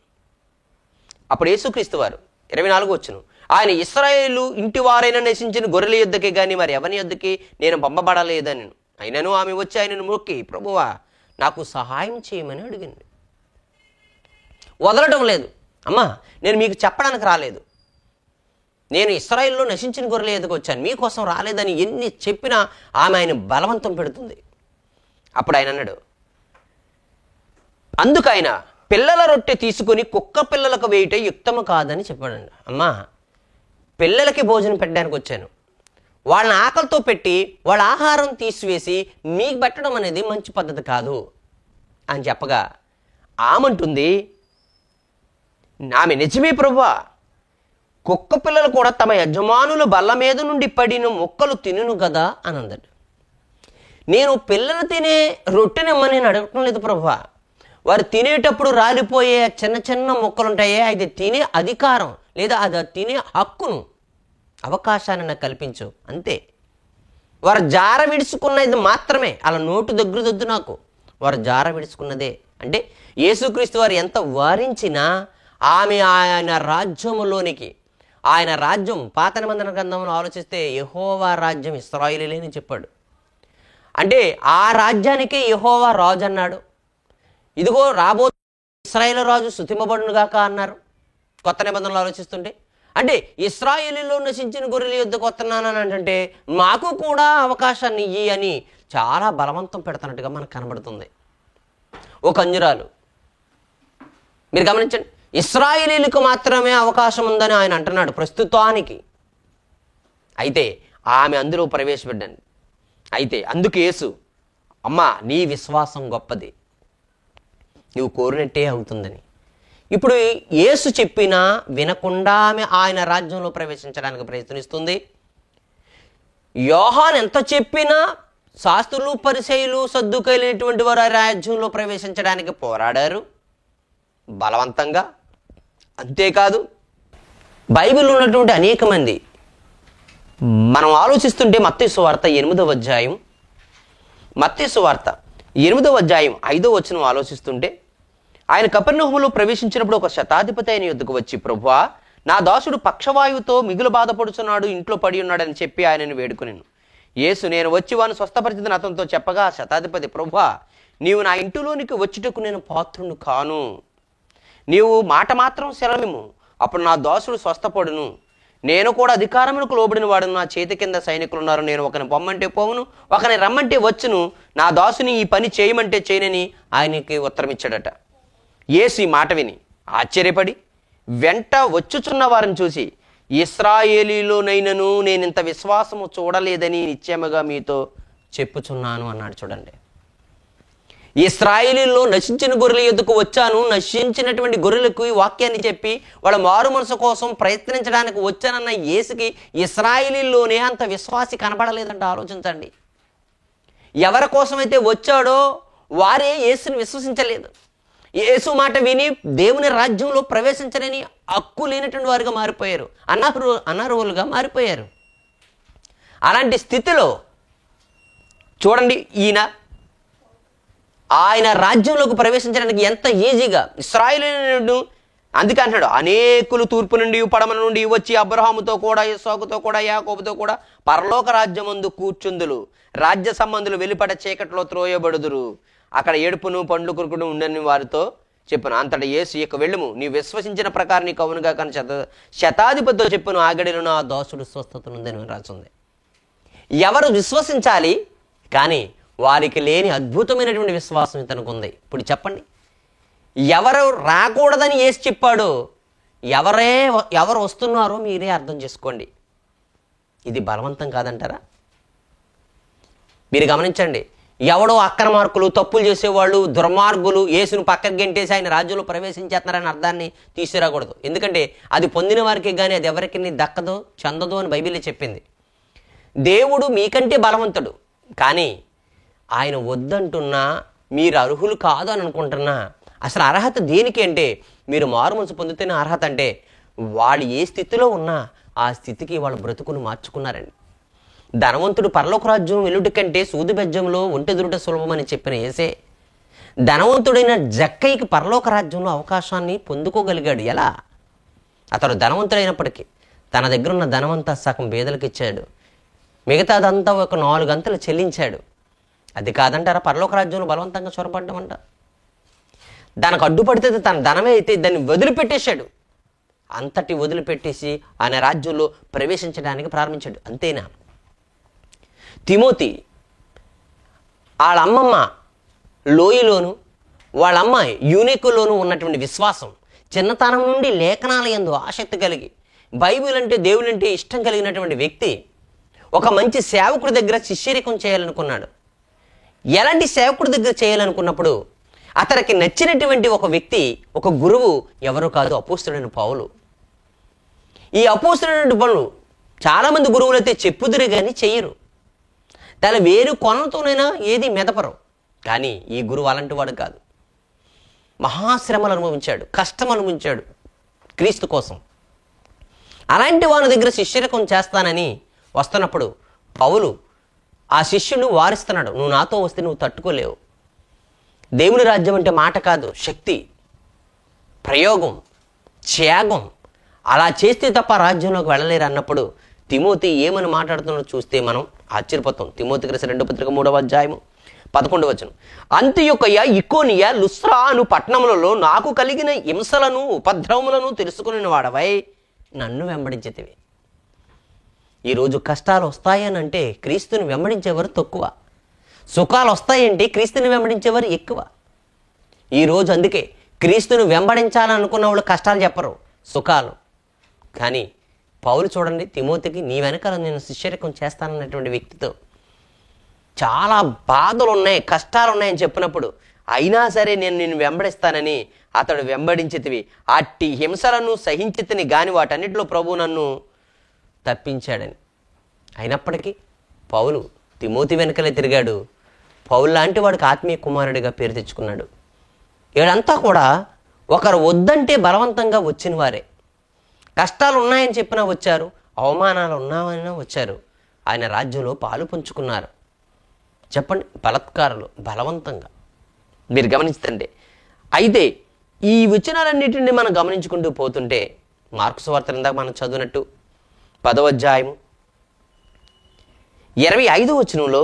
అప్పుడు యేసుక్రీస్తు వారు 24వ వచనం, ఆయన ఇశ్రాయేలు ఇంటి వారైనా నశించిన గొర్రెల యొద్దకే కానీ మరి ఎవరి యొద్దకి నేను పంపబడలేదని. అయినను ఆమె వచ్చి ఆయనను మొక్కి, ప్రభువా నాకు సహాయం చేయమని అడిగింది. వదలడం లేదు. అమ్మా నేను మీకు చెప్పడానికి రాలేదు, నేను ఇశ్రాయేలులో నశించిన గొర్రెల యొద్దకు వచ్చాను, మీకోసం రాలేదని ఎన్ని చెప్పినా ఆమె ఆయన బలవంతం పెడుతుంది. అప్పుడు ఆయన అన్నాడు, అందుకు ఆయన పిల్లల రొట్టె తీసుకొని కుక్క పిల్లలకు వేయట యుక్తము కాదని చెప్పాడండి. అమ్మా పిల్లలకి భోజనం పెట్టడానికి వచ్చాను, వాళ్ళని ఆకలితో పెట్టి వాళ్ళ ఆహారం తీసివేసి మీకు పెట్టడం అనేది మంచి పద్ధతి కాదు అని చెప్పగా ఆమంటుంది, ఆమె నిజమే ప్రభువా, కుక్క పిల్లలు కూడా తమ యజమానుల బల్ల మీద నుండి పడిన మొక్కలు తినును కదా అని అందడు. నేను పిల్లలు తినే రొట్టెనిమ్మని నేను అడగటం లేదు ప్రభువా, వారు తినేటప్పుడు రాలిపోయే చిన్న చిన్న మొక్కలు ఉంటాయే, అది తినే అధికారం లేదా అది తినే హక్కును, అవకాశాన్ని నాకు కల్పించు అంతే. వారు జార విడుచుకున్నది మాత్రమే, అలా నోటు దగ్గరదొద్దు నాకు, వారు జార విడుచుకున్నదే. అంటే యేసుక్రీస్తు వారు ఎంత వారించినా ఆమె ఆయన రాజ్యములోనికి, ఆయన రాజ్యం పాత నిబంధన గ్రంథంలో ఆలోచిస్తే యెహోవా రాజ్యం ఇశ్రాయేలీయులని చెప్పాడు. అంటే ఆ రాజ్యానికే యెహోవా రాజు అన్నాడు. ఇదిగో రాబో ఇశ్రాయేలు రాజు స్తుతింపబడునుగాక అన్నారు కొత్త నిబంధనలు ఆలోచిస్తుంటే. అంటే ఇశ్రాయేలీలో నశించిన గొర్రెల యొద్దకు వస్తున్నానని అంటే మాకు కూడా అవకాశాన్ని ఇయ్యి అని చాలా బలవంతం పెడుతున్నట్టుగా మనకు కనబడుతుంది. ఒక అంజురాలు మీరు గమనించండి, ఇశ్రాయేలీలకు మాత్రమే అవకాశం ఉందని ఆయన అంటున్నాడు ప్రస్తుతానికి. అయితే ఆమె అందులో ప్రవేశపెట్టాను. అయితే అందుకు యేసు, అమ్మా నీ విశ్వాసం గొప్పది, నువ్వు కోరినట్టే అవుతుందని. ఇప్పుడు యేసు చెప్పినా వినకుండా ఆమె ఆయన రాజ్యంలో ప్రవేశించడానికి ప్రయత్నిస్తుంది. యోహాను ఎంత చెప్పినా శాస్త్రులు, పరిసయ్యులు, సద్దుకైనటువంటి వారు ఆ రాజ్యంలో ప్రవేశించడానికి పోరాడారు బలవంతంగా. అంతేకాదు బైబిల్ ఉన్నటువంటి అనేక మంది, మనం ఆలోచిస్తుంటే మత్తయి సువార్త 8వ అధ్యాయం, మత్తయి సువార్త 8వ అధ్యాయం 5వ వచనం ఆలోచిస్తుంటే, ఆయన కపెర్నహూములో ప్రవేశించినప్పుడు ఒక శతాధిపతి ఆయన యొద్దకు వచ్చి, ప్రభువా నా దాసుడు పక్షవాయువుతో మిగులు బాధపడుచున్నాడు, ఇంట్లో పడి ఉన్నాడని చెప్పి ఆయనను వేడుకొనెను. యేసు, నేను వచ్చి వాని స్వస్థపరిచిదని అతనితో చెప్పగా, శతాధిపతి, ప్రభువా నీవు నా ఇంటిలోనికి వచ్చుటకు నేను పాత్రుని కాను, నీవు మాట మాత్రం సెలవిమ్ము, అప్పుడు నా దాసుడు స్వస్థపడును. నేను కూడా అధికారములకు లోబడిన వాడును, నా చేతి కింద సైనికులు ఉన్నారు, నేను ఒకని పొమ్మంటే పోవును, ఒకని రమ్మంటే వచ్చును, నా దాసుని ఈ పని చేయమంటే చేయనని ఆయనకి ఉత్తరం ఇచ్చాడట. యేసు ఈ మాట విని ఆశ్చర్యపడి వెంట వచ్చుచున్న వారిని చూసి, ఇశ్రాయేలీలోనైనను నేనింత విశ్వాసము చూడలేదని నిశ్చయముగా మీతో చెప్పుచున్నాను అన్నాడు. చూడండి, ఇశ్రాయేలీలో నశించిన గొర్రెల యొద్దకు వచ్చాను, నశించినటువంటి గొర్రెలకు ఈ వాక్యాన్ని చెప్పి వాళ్ళ మారు మనసు కోసం ప్రయత్నించడానికి వచ్చానన్న యేసుకి ఇశ్రాయేలీలోనే అంత విశ్వాసి కనబడలేదంట. ఆలోచించండి, ఎవరి కోసమైతే వచ్చాడో వారే యేసుని విశ్వసించలేదు. యేసు మాట విని దేవుని రాజ్యంలో ప్రవేశించలేని హక్కు లేనటువంటి వారుగా మారిపోయారు, అనర్హులుగా మారిపోయారు. అలాంటి స్థితిలో చూడండి, ఆయన రాజ్యంలోకి ప్రవేశించడానికి ఎంత ఈజీగా ఇశ్రాయేలీయులను, అందుకే అంటున్నాడు, అనేకులు తూర్పు నుండి పడమ నుండి వచ్చి అబ్రహాముతో కూడా, ఇస్సాకుతో కూడా, యాకోబుతో కూడా పరలోక రాజ్యమందు కూర్చుందులు, రాజ్య సంబంధులు వెలుపట చీకట్లో త్రోయబడుదురు, అక్కడ ఏడుపును పండ్లు కురుకుడు ఉండని వారితో చెప్పును. అంతటా యేసు, ఇక వెళ్ళుము, నీ విశ్వసించిన ప్రకారం నీకు అవునుగా కానీ శతాధిపతితో చెప్పును, ఆగడిలో నా దాసుడు స్వస్థత ఉందని రాసింది. ఎవరు విశ్వసించాలి, కానీ వారికి లేని అద్భుతమైనటువంటి విశ్వాసం ఇతనికి ఉంది. ఇప్పుడు చెప్పండి, ఎవరు రాకూడదని యేసు చెప్పాడు, ఎవరు వస్తున్నారో మీరే అర్థం చేసుకోండి. ఇది బలవంతం కాదంటారా? మీరు గమనించండి, ఎవడో అక్రమార్కులు, తప్పులు చేసేవాళ్ళు, దుర్మార్గులు యేసును పక్కకు గెంటేసి ఆయన రాజ్యంలో ప్రవేశించేస్తున్నారని అర్థాన్ని తీసుకురాకూడదు. ఎందుకంటే అది పొందిన వారికి కానీ అది ఎవరికి దక్కదో చెందదో అని బైబిల్లో చెప్పింది. దేవుడు మీకంటే బలవంతుడు, కానీ ఆయన వద్దంటున్నా, మీరు అర్హులు కాదు అని అనుకుంటున్నా, అసలు అర్హత దేనికి అంటే, మీరు మారు మనసు పొందితేనే అర్హత. అంటే వాళ్ళు ఏ స్థితిలో ఉన్నా ఆ స్థితికి వాళ్ళ బ్రతుకును మార్చుకున్నారండి. ధనవంతుడు పరలోక రాజ్యం వెలుటి కంటే సూది బెజ్జంలో ఒంటె దురుట సులభమని చెప్పిన యేసే ధనవంతుడైన జక్కయ్యకి పరలోక రాజ్యంలో అవకాశాన్ని పొందుకోగలిగాడు. ఎలా? అతడు ధనవంతుడైనప్పటికీ తన దగ్గర ఉన్న ధనమంతా సగం పేదలకు ఇచ్చాడు, మిగతాదంతా ఒక 4 గంటలు చెల్లించాడు. అది కాదంటారా పరలోక రాజ్యంలో బలవంతంగా చొరబడ్డమంట? దానికి అడ్డుపడితే తన ధనమే అయితే దాన్ని వదిలిపెట్టేశాడు. అంతటి వదిలిపెట్టేసి ఆయన రాజ్యంలో ప్రవేశించడానికి ప్రారంభించాడు. అంతేనా? తిమోతి వాళ్ళ అమ్మమ్మ లోయలోను, వాళ్ళ అమ్మ యూనికోలోను ఉన్నటువంటి విశ్వాసం, చిన్నతనం నుండి లేఖనాల యందు ఆసక్తి కలిగి బైబిల్ అంటే దేవుని అంటే ఇష్టం కలిగినటువంటి వ్యక్తి ఒక మంచి సేవకుడి దగ్గర శిష్యరికం చేయాలనుకున్నాడు. ఎలాంటి సేవకుడి దగ్గర చేయాలనుకున్నప్పుడు అతనికి నచ్చినటువంటి ఒక వ్యక్తి, ఒక గురువు ఎవరో కాదు, అపోస్తలుడైన పౌలు. ఈ అపోస్తలుడైన పౌలు చాలామంది గురువులు అయితే చెప్పుదురు కానీ చెయ్యరు, తన వేరు కొనతోనైనా ఏది మెదపరు. కానీ ఈ గురువు అలాంటి వాడు కాదు. మహాశ్రమలు అనుభవించాడు, కష్టం అనుభవించాడు క్రీస్తు కోసం. అలాంటి వాని దగ్గర శిష్యరికం చేస్తానని వస్తున్నప్పుడు పౌలు ఆ శిష్యుని వారిస్తున్నాడు, నువ్వు నాతో వస్తే నువ్వు తట్టుకోలేవు. దేవుని రాజ్యం అంటే మాట కాదు, శక్తి, ప్రయోగం, త్యాగం. అలా చేస్తే తప్ప రాజ్యంలోకి వెళ్ళలేరు అన్నప్పుడు తిమోతి ఏమని మాట్లాడుతున్నాడో చూస్తే మనం ఆశ్చర్యపోతాం. తిమోతికి రాసిన 2వ పత్రిక 3వ అధ్యాయము 11వ వచనం, అంతియొకయ, ఇకోనియ, లుస్త్రా అను పట్టణములలో నాకు కలిగిన హింసలను ఉపద్రవములను తెలుసుకుని వాడవై నన్ను వెంబడించితివి. ఈరోజు కష్టాలు వస్తాయనంటే క్రీస్తుని వెంబడించేవారు తక్కువ, సుఖాలు వస్తాయంటే క్రీస్తుని వెంబడించేవారు ఎక్కువ. ఈరోజు అందుకే క్రీస్తుని వెంబడించాలనుకున్న వాళ్ళు కష్టాలు చెప్పరు, సుఖాలు. కానీ పౌలు చూడండి, తిమోతికి నీ వెనకాల నేను శిష్యరికం చేస్తానన్నటువంటి వ్యక్తితో చాలా బాధలు ఉన్నాయి, కష్టాలు ఉన్నాయని చెప్పినప్పుడు అయినా సరే నేను నిన్ను వెంబడిస్తానని అతడు వెంబడించితివి, అట్టి హింసలను సహించితిని గాని వాటన్నిటిలో ప్రభు నన్ను తప్పించాడని. అయినప్పటికీ పౌలు తిమోతి వెనకలే తిరిగాడు. పౌలు లాంటి వాడికి ఆత్మీయ కుమారుడిగా పేరు తెచ్చుకున్నాడు. వీళ్ళంతా కూడా ఒకరు వద్దంటే బలవంతంగా వచ్చిన వారే. కష్టాలు ఉన్నాయని చెప్పినా వచ్చారు, అవమానాలు ఉన్నాయన్నా వచ్చారు. ఆయన రాజ్యంలో పాలు పంచుకున్నారు. చెప్పండి, బలత్కారులు బలవంతంగా మీరు గమనించండి. అయితే ఈ వచనాలన్నిటిని మనం గమనించుకుంటూ పోతుంటే మార్కు సువార్త ఇందాక మనం చదివినట్టు 10వ అధ్యాయము 25వ వచనంలో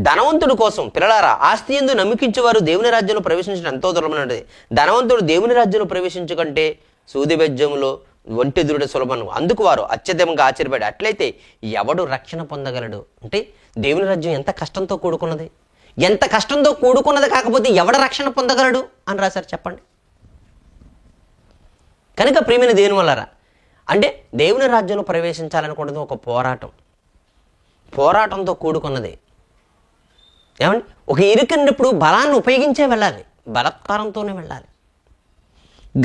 ధనవంతుడు కోసం పిల్లలారా ఆస్తి యందు నమ్మకించేవారు దేవుని రాజ్యంలో ప్రవేశించడం ఎంతో దుర్లభమైనది. ధనవంతుడు దేవుని రాజ్యంలో ప్రవేశించుకంటే సూది బెజ్జములో ఒంటెదురుడు సులభం, అందుకు వారు అత్యధికంగా ఆశ్చర్యపడి అట్లయితే ఎవడు రక్షణ పొందగలడు. అంటే దేవుని రాజ్యం ఎంత కష్టంతో కూడుకున్నది, ఎంత కష్టంతో కూడుకున్నది కాకపోతే ఎవడ రక్షణ పొందగలడు అని రాశారు చెప్పండి. కనుక ప్రియమైన దేవుని వల్లరా, అంటే దేవుని రాజ్యంలో ప్రవేశించాలనుకున్నది ఒక పోరాటంతో కూడుకున్నది. ఏమండి, ఒక ఇరుకన్నప్పుడు బలాన్ని ఉపయోగించే వెళ్ళాలి, బలత్కారంతోనే వెళ్ళాలి.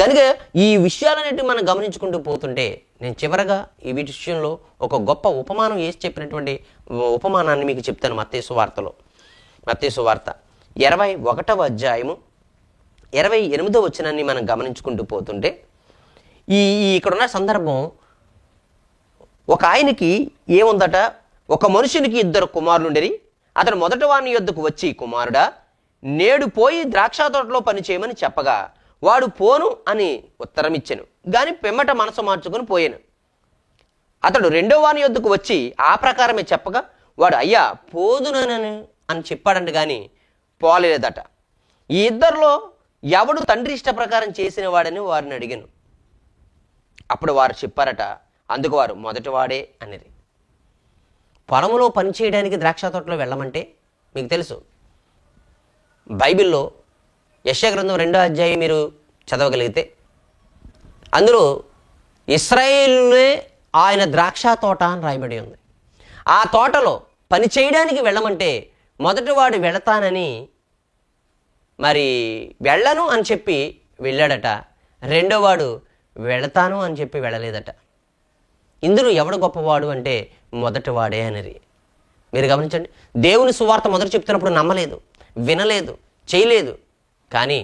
కనుక ఈ విషయాలన్నిటి మనం గమనించుకుంటూ పోతుంటే నేను చివరగా ఈ విషయంలో ఒక గొప్ప ఉపమానం వేసి చెప్పినటువంటి ఉపమానాన్ని మీకు చెప్తాను. మత్తయి సువార్త 21వ అధ్యాయము 28వ వచనాన్ని మనం గమనించుకుంటూ పోతుంటే ఇక్కడున్న సందర్భం, ఒక ఆయనకి ఏముందట, ఒక మనుషునికి 2 కుమారులుండేరి. అతను మొదటి వాని యొద్దకు వచ్చి, కుమారుడా నేడు పోయి ద్రాక్ష తోటలో పని చేయమని చెప్పగా వాడు పోను అని ఉత్తరం ఇచ్చెను, గాని పిమ్మట మనసు మార్చుకొని పోయాను. అతడు 2వ వాని యొద్దకు వచ్చి ఆ ప్రకారమే చెప్పగా వాడు అయ్యా పోదునని అని చెప్పాడంట, కానీ పోలేదట. ఈ 2లో ఎవడు తండ్రి ఇష్ట ప్రకారం చేసిన వాడని వారిని అడిగాను. అప్పుడు వారు చెప్పారట, అందుకు వారు మొదటివాడే అనేది. పొలంలో పని చేయడానికి ద్రాక్ష తోటలో వెళ్ళమంటే మీకు తెలుసు, బైబిల్లో యెషయా గ్రంథం 2వ అధ్యాయం మీరు చదవగలిగితే అందులో ఇశ్రాయేలునే ఆయన ద్రాక్ష తోట అని రాయబడి ఉంది. ఆ తోటలో పని చేయడానికి వెళ్ళమంటే మొదటివాడు వెళతానని, మరి వెళ్ళను అని చెప్పి వెళ్ళాడట. 2వవాడు వెళతాను అని చెప్పి వెళ్ళలేదట. ఇందులో ఎవడు గొప్పవాడు అంటే మొదటివాడే అనేది మీరు గమనించండి. దేవుని సువార్త మొదట చెప్తున్నప్పుడు నమ్మలేదు, వినలేదు, చేయలేదు, కానీ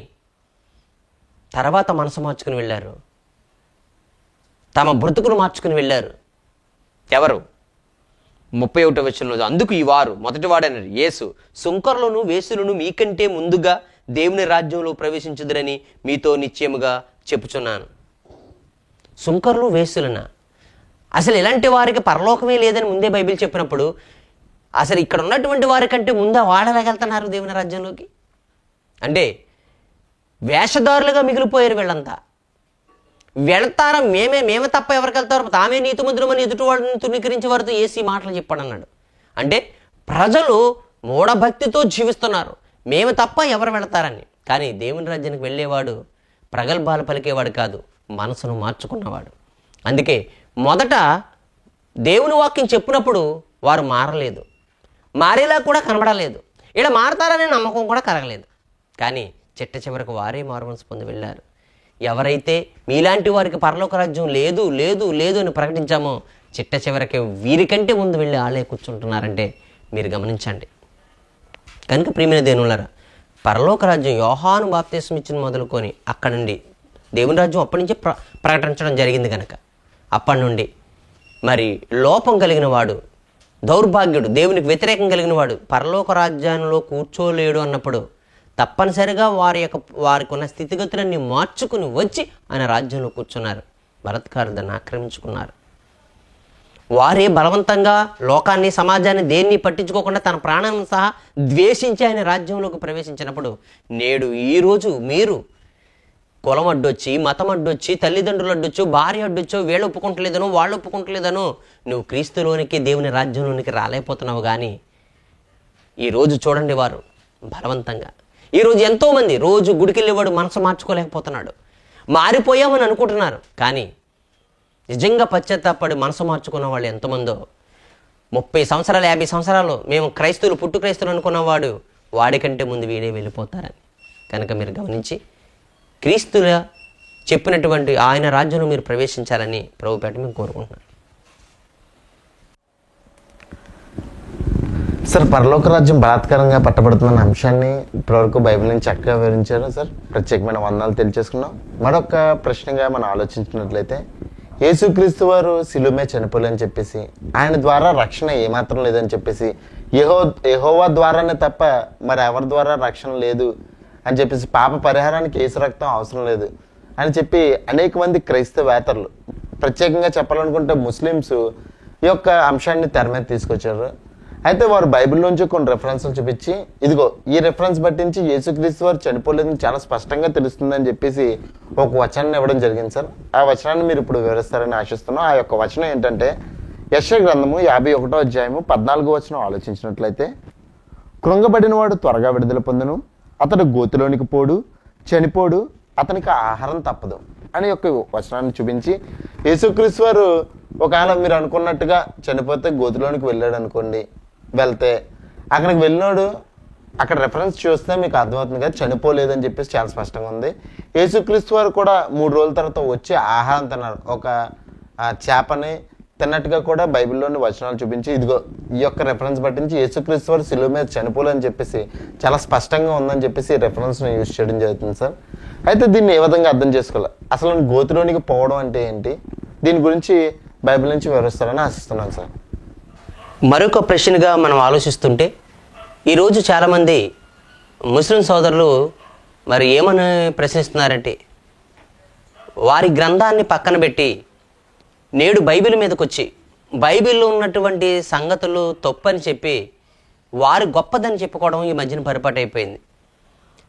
తర్వాత మనసు మార్చుకుని వెళ్ళారు, తమ బ్రతుకును మార్చుకుని వెళ్ళారు. ఎవరు? 31వ వచనంలో, అందుకు ఈ వారు మొదటివాడన్నారు యేసు, సుంకరులను వేసులను మీకంటే ముందుగా దేవుని రాజ్యంలో ప్రవేశించుదురని మీతో నిశ్చయముగా చెప్పుచున్నాను. సుంకరులు వేసులనా? అసలు ఇలాంటి వారికి పరలోకమే లేదని ముందే బైబిల్ చెప్పినప్పుడు అసలు ఇక్కడ ఉన్నటువంటి వారికంటే ముందే వాడలేగలుగుతున్నారు దేవుని రాజ్యంలోకి? అంటే వేషధారులుగా మిగిలిపోయారు వీళ్ళంతా. వెళ్తారా మేమే తప్ప ఎవరికి వెళ్తారు, తామే నీతిమంతులమని ఎదుటి వాళ్ళని తుణీకరించి వారితో ఏసీ మాటలు చెప్పాడు అన్నాడు. అంటే ప్రజలు మూఢభక్తితో జీవిస్తున్నారు, మేము తప్ప ఎవరు వెళతారని. కానీ దేవుని రాజ్యానికి వెళ్ళేవాడు ప్రగల్భాలు పలికేవాడు కాదు, మనసును మార్చుకున్నవాడు. అందుకే మొదట దేవుని వాక్యం చెప్పినప్పుడు వారు మారలేదు, మారేలా కూడా కనబడలేదు, ఇలా మారతారనే నమ్మకం కూడా కలగలేదు. కానీ చిట్ట చివరికి వారే మారుమనసు పొంది వెళ్ళారు. ఎవరైతే మీలాంటి వారికి పరలోక రాజ్యం లేదు లేదు లేదు అని ప్రకటించామో చిట్ట చివరికి వీరికంటే ముందు వెళ్ళి ఆలే కూర్చుంటున్నారంటే మీరు గమనించండి. కనుక ప్రియమైన దేవునులారా, పరలోక రాజ్యం యోహాను బాప్తిస్మం ఇచ్చిన మొదలుకొని అక్కడి నుండి దేవుని రాజ్యం అప్పటి నుంచే ప్రకటించడం జరిగింది. కనుక అప్పటి నుండి మరి లోపం కలిగిన వాడు, దౌర్భాగ్యుడు, దేవునికి వ్యతిరేకం కలిగిన వాడు పరలోక రాజ్యంలో కూర్చోలేడు అన్నప్పుడు తప్పనిసరిగా వారికి ఉన్న స్థితిగతులన్నీ మార్చుకుని వచ్చి ఆయన రాజ్యంలో కూర్చున్నారు. బలత్కారులు దాన్ని ఆక్రమించుకున్నారు. వారే బలవంతంగా లోకాన్ని, సమాజాన్ని దేన్ని పట్టించుకోకుండా తన ప్రాణాలను సహా ద్వేషించి ఆయన రాజ్యంలోకి ప్రవేశించినప్పుడు నేడు ఈరోజు మీరు కులం అడ్డొచ్చి, మతం అడ్డొచ్చి, తల్లిదండ్రులు అడ్డొచ్చు, భార్య అడ్డొచ్చో, వీళ్ళు ఒప్పుకుంటలేదనో వాళ్ళు ఒప్పుకుంటలేదనో నువ్వు క్రీస్తులోనికి దేవుని రాజ్యంలోనికి రాలేకపోతున్నావు. కానీ ఈరోజు చూడండి, వారు బలవంతంగా ఈరోజు ఎంతోమంది రోజు గుడికి వెళ్ళేవాడు మనసు మార్చుకోలేకపోతున్నాడు, మారిపోయామని అనుకుంటున్నారు. కానీ నిజంగా పశ్చాత్తాపడి మనసు మార్చుకున్న వాళ్ళు ఎంతమందో. 30 సంవత్సరాలు 50 సంవత్సరాలు మేము క్రైస్తవులు పుట్టు క్రైస్తవులు అనుకున్నవాడు వాడికంటే ముందు వీడే వెళ్ళిపోతారని. కనుక మీరు గమనించి క్రీస్తుల చెప్పినటువంటి ఆయన రాజ్యంలో మీరు ప్రవేశించాలని ప్రభుపేట మేము కోరుకుంటున్నాను. సార్, పరలోక రాజ్యం బలాత్కారంగా పట్టబడుతున్న అంశాన్ని ఇప్పటివరకు బైబిల్ నుంచి చక్కగా వివరించారు సార్. ప్రత్యేకమైన వందనాలు తెలియజేసుకున్నాం. మరొక ప్రశ్నగా మనం ఆలోచించినట్లయితే, యేసుక్రీస్తు వారు శిలువ చనిపోలేని చెప్పేసి, ఆయన ద్వారా రక్షణ ఏమాత్రం లేదని చెప్పేసి, యెహోవా ద్వారానే తప్ప మరి ఎవరి ద్వారా రక్షణ లేదు అని చెప్పేసి, పాప పరిహారానికి యేసు రక్తం అవసరం లేదు అని చెప్పి అనేక మంది క్రైస్తవేతరులు, ప్రత్యేకంగా చెప్పాలనుకుంటే ముస్లిమ్స్ ఈ యొక్క అంశాన్ని తెర మీద తీసుకొచ్చారు. అయితే వారు బైబిల్లోంచి కొన్ని రెఫరెన్స్లు చూపించి, ఇదిగో ఈ రెఫరెన్స్ బట్టించి యేసుక్రీస్తు వారు చనిపోలేదని చాలా స్పష్టంగా తెలుస్తుందని చెప్పేసి ఒక వచనాన్ని ఇవ్వడం జరిగింది సార్. ఆ వచనాన్ని మీరు ఇప్పుడు వివరిస్తారని ఆశిస్తున్నాం. ఆ యొక్క వచనం ఏంటంటే, యెషయా గ్రంథము 51వ అధ్యాయము 14వ వచనం ఆలోచించినట్లయితే, కృంగబడిన వాడు త్వరగా విడుదల పొందును, అతడు గోతిలోనికి పోడు, చనిపోడు, అతనికి ఆహారం తప్పదు అని యొక్క వచనాన్ని చూపించి, యేసుక్రీస్తు వారు ఒకవేళ మీరు అనుకున్నట్టుగా చనిపోతే గోతిలోనికి వెళ్ళాడు అనుకోండి, వెళ్తే అక్కడికి వెళ్ళినాడు, అక్కడ రెఫరెన్స్ చూస్తే మీకు అర్థమవుతుంది కదా, చనిపోలేదని చెప్పేసి చాలా స్పష్టంగా ఉంది. యేసుక్రీస్తు వారు కూడా 3 రోజుల తర్వాత వచ్చి ఆహారం తిన్నారు, ఒక చేపని తిన్నట్టుగా కూడా బైబిల్లోని వచనాలు చూపించి, ఇదిగో ఈ యొక్క రెఫరెన్స్ పట్టించి యేసుక్రీస్తు వారు శిలువ మీద చనిపోలేని చెప్పేసి చాలా స్పష్టంగా ఉందని చెప్పేసి రెఫరెన్స్ను యూజ్ చేయడం జరుగుతుంది సార్. అయితే దీన్ని ఏ విధంగా అర్థం చేసుకోవాలి, అసలు గోతిలోనికి పోవడం అంటే ఏంటి, దీని గురించి బైబిల్ నుంచి వివరిస్తారని ఆశిస్తున్నాను సార్. మరొక ప్రశ్నగా మనం ఆలోచిస్తుంటే, ఈరోజు చాలామంది ముస్లిం సోదరులు మరి ఏమని ప్రశ్నిస్తున్నారంటే, వారి గ్రంథాన్ని పక్కన పెట్టి నేడు బైబిల్ మీదకి వచ్చి బైబిల్లో ఉన్నటువంటి సంగతులు తప్పని చెప్పి వారు గొప్పదని చెప్పుకోవడం ఈ మధ్యన పరిపాటు అయిపోయింది.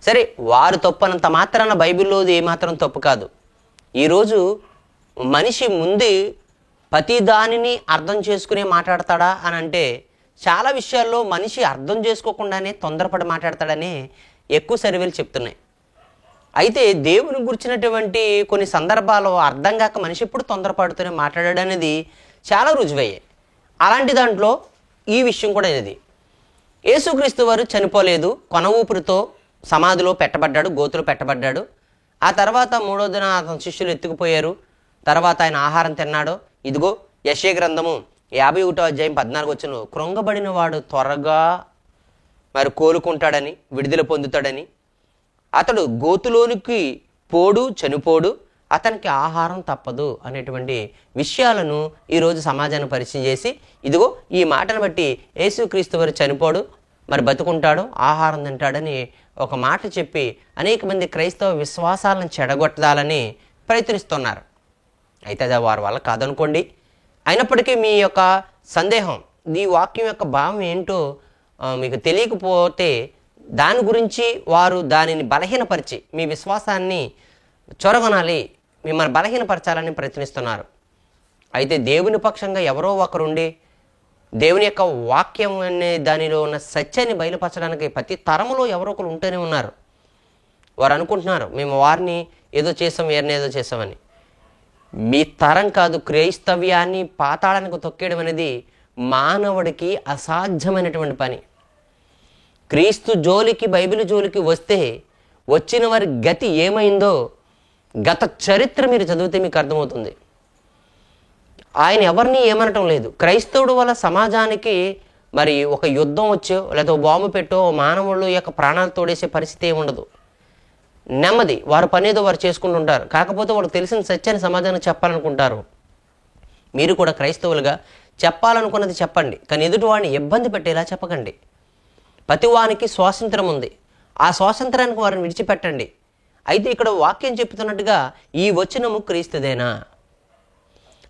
సరే, వారు తప్పనంత మాత్రాన బైబిల్లోది ఏమాత్రం తప్పు కాదు. ఈరోజు మనిషి ముందు ప్రతి దానిని అర్థం చేసుకునే మాట్లాడతాడా అని అంటే, చాలా విషయాల్లో మనిషి అర్థం చేసుకోకుండానే తొందరపడి మాట్లాడతాడని ఎక్కువ సర్వేలు చెప్తున్నాయి. అయితే దేవుని గురించినటువంటి కొన్ని సందర్భాల్లో అర్థం కాక మనిషి ఎప్పుడు తొందరపడుతూనే మాట్లాడాడు అనేది చాలా రుజువయ్యాయి. అలాంటి దాంట్లో ఈ విషయం కూడా ఇది. యేసుక్రీస్తు వారు చనిపోలేదు, కొన ఊపిరితో సమాధిలో పెట్టబడ్డాడు, గోతులో పెట్టబడ్డాడు. ఆ తర్వాత 3వ దిన అతని శిష్యులు ఎత్తుకుపోయారు. తర్వాత ఆయన ఆహారం తిన్నాడు. ఇదిగో యెషయా గ్రంథము 51వ అధ్యాయం 14 వచనం, కృంగబడిన వాడు త్వరగా మరి కోలుకుంటాడని, విడుదల పొందుతాడని, అతడు గోతులోనికి పోడు, చనిపోడు, అతనికి ఆహారం తప్పదు అనేటువంటి విషయాలను ఈరోజు సమాజాన్ని పరిచయం చేసి, ఇదిగో ఈ మాటను బట్టి యేసుక్రీస్తు వారు చనిపోడు, మరి బతుకుంటాడు, ఆహారం తింటాడని ఒక మాట చెప్పి అనేక మంది క్రైస్తవ విశ్వాసాలను చెడగొట్టాలని ప్రయత్నిస్తున్నారు. అయితే అది వారి వల్ల కాదనుకోండి. అయినప్పటికీ మీ యొక్క సందేహం, ఈ వాక్యం యొక్క భావం ఏంటో మీకు తెలియకపోతే దాని గురించి వారు దానిని బలహీనపరిచి మీ విశ్వాసాన్ని చొరగొనాలి, మిమ్మల్ని బలహీనపరచాలని ప్రయత్నిస్తున్నారు. అయితే దేవుని పక్షంగా ఎవరో ఒకరుండి దేవుని యొక్క వాక్యం అనే దానిలో ఉన్న సత్యాన్ని బయలుపరచడానికి ప్రతి తరములో ఎవరో ఒకరు ఉంటూనే ఉన్నారు. వారు అనుకుంటున్నారు మేము వారిని ఏదో చేసాం, వేరిని ఏదో చేసామని. మీ తరం కాదు, క్రైస్తవ్యాన్ని పాతాళానికి తొక్కేయడం అనేది మానవుడికి అసాధ్యమైనటువంటి పని. క్రీస్తు జోలికి, బైబిల్ జోలికి వస్తే వచ్చిన వారి గతి ఏమైందో గత చరిత్ర మీరు చదివితే మీకు అర్థమవుతుంది. ఆయన ఎవరిని ఏమనటం లేదు. క్రైస్తవుడు వల్ల సమాజానికి మరి ఒక యుద్ధం వచ్చో లేదా బాంబు పెట్టో మానవుల యొక్క ప్రాణాలు తోడేసే పరిస్థితి ఏమి ఉండదు. నెమ్మది, వారు పనేదో వారు చేసుకుంటుంటారు. కాకపోతే వాళ్ళకి తెలిసిన సత్యాన్ని సమాజానికి చెప్పాలనుకుంటారు. మీరు కూడా క్రైస్తవులుగా చెప్పాలనుకున్నది చెప్పండి, కానీ ఎదుటి వాడిని ఇబ్బంది పెట్టేలా చెప్పకండి. ప్రతివానికి స్వాతంత్రం ఉంది, ఆ స్వాతంత్రానికి వారిని విడిచిపెట్టండి. అయితే ఇక్కడ వాక్యం చెప్తున్నట్టుగా ఈ వచనము క్రీస్తుదేనా?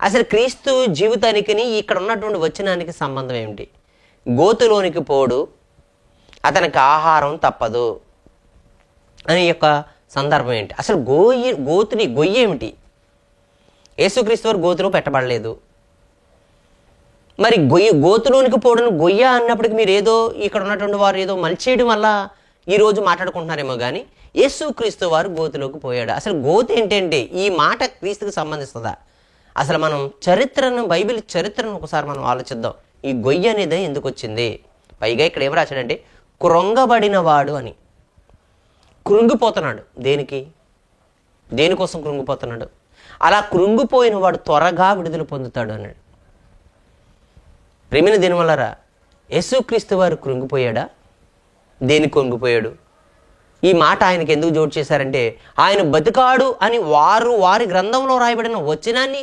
అసలు క్రీస్తు జీవితానికి ఇక్కడ ఉన్నటువంటి వచనానికి సంబంధం ఏమిటి? గోతులోనికి పోడు, అతనికి ఆహారం తప్పదు అనే యొక్క సందర్భం ఏంటి? అసలు గొయ్యి ఏమిటి? యేసుక్రీస్తు వారు గోతులో పెట్టబడలేదు. మరి గోతులోనికి పోవడం గొయ్య అన్నప్పటికీ మీరు ఏదో ఇక్కడ ఉన్నటువంటి వారు ఏదో మలిచేయడం వల్ల ఈరోజు మాట్లాడుకుంటున్నారేమో కానీ యేసుక్రీస్తు వారు గోతులోకి పోయాడు. అసలు గోతు ఏంటంటే ఈ మాట క్రీస్తుకు సంబంధిస్తుందా? అసలు మనం బైబిల్ చరిత్రను ఒకసారి మనం ఆలోచిద్దాం. ఈ గొయ్యి అనేది ఎందుకు వచ్చింది? పైగా ఇక్కడ ఏం రాశాడంటే కృంగబడిన వాడు అని. కృంగిపోతున్నాడు. దేనికోసం కృంగిపోతున్నాడు? అలా కృంగిపోయిన వాడు త్వరగా విడుదల పొందుతాడు అన్నాడు. ప్రేమిన దీనివల్లరా యేసుక్రీస్తు వారు కృంగిపోయాడా? దేనికి కృంగిపోయాడు? ఈ మాట ఆయనకి ఎందుకు జోడు చేశారంటే ఆయన బతికాడు అని వారి గ్రంథంలో రాయబడిన వచనాన్ని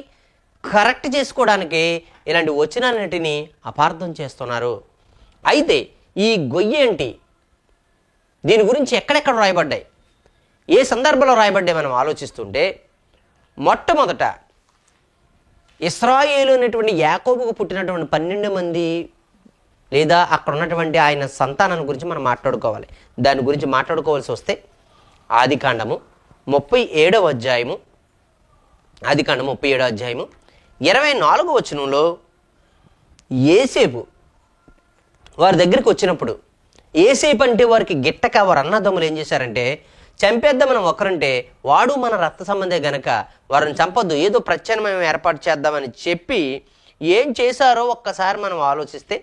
కరెక్ట్ చేసుకోవడానికి ఇలాంటి వచనాలన్నిటినీ అపార్థం చేస్తున్నారు. అయితే ఈ గొయ్యి ఏంటి? దీని గురించి ఎక్కడెక్కడ రాయబడ్డాయి, ఏ సందర్భంలో రాయబడ్డాయి మనం ఆలోచిస్తుంటే, మొట్టమొదట ఇశ్రాయేలు అనేటువంటి యాకోబుకు పుట్టినటువంటి 12 మంది లేదా అక్కడ ఉన్నటువంటి ఆయన సంతానాన్ని గురించి మనం మాట్లాడుకోవాలి. దాని గురించి మాట్లాడుకోవాల్సి వస్తే ఆదికాండము 37వ అధ్యాయము 24వ వచనంలో యేసేపు వారి దగ్గరికి వచ్చినప్పుడు, యేసేపు అంటే వారికి గిట్టక వారు అన్నదమ్ములు ఏం చేశారంటే, చంపేద్దాం మనం ఒకరంటే వాడు మన రక్త సంబంధే గనక వారిని చంపొద్దు, ఏదో ప్రత్యామ్నాయం ఏర్పాటు చేద్దామని చెప్పి ఏం చేశారో ఒక్కసారి మనం ఆలోచిస్తే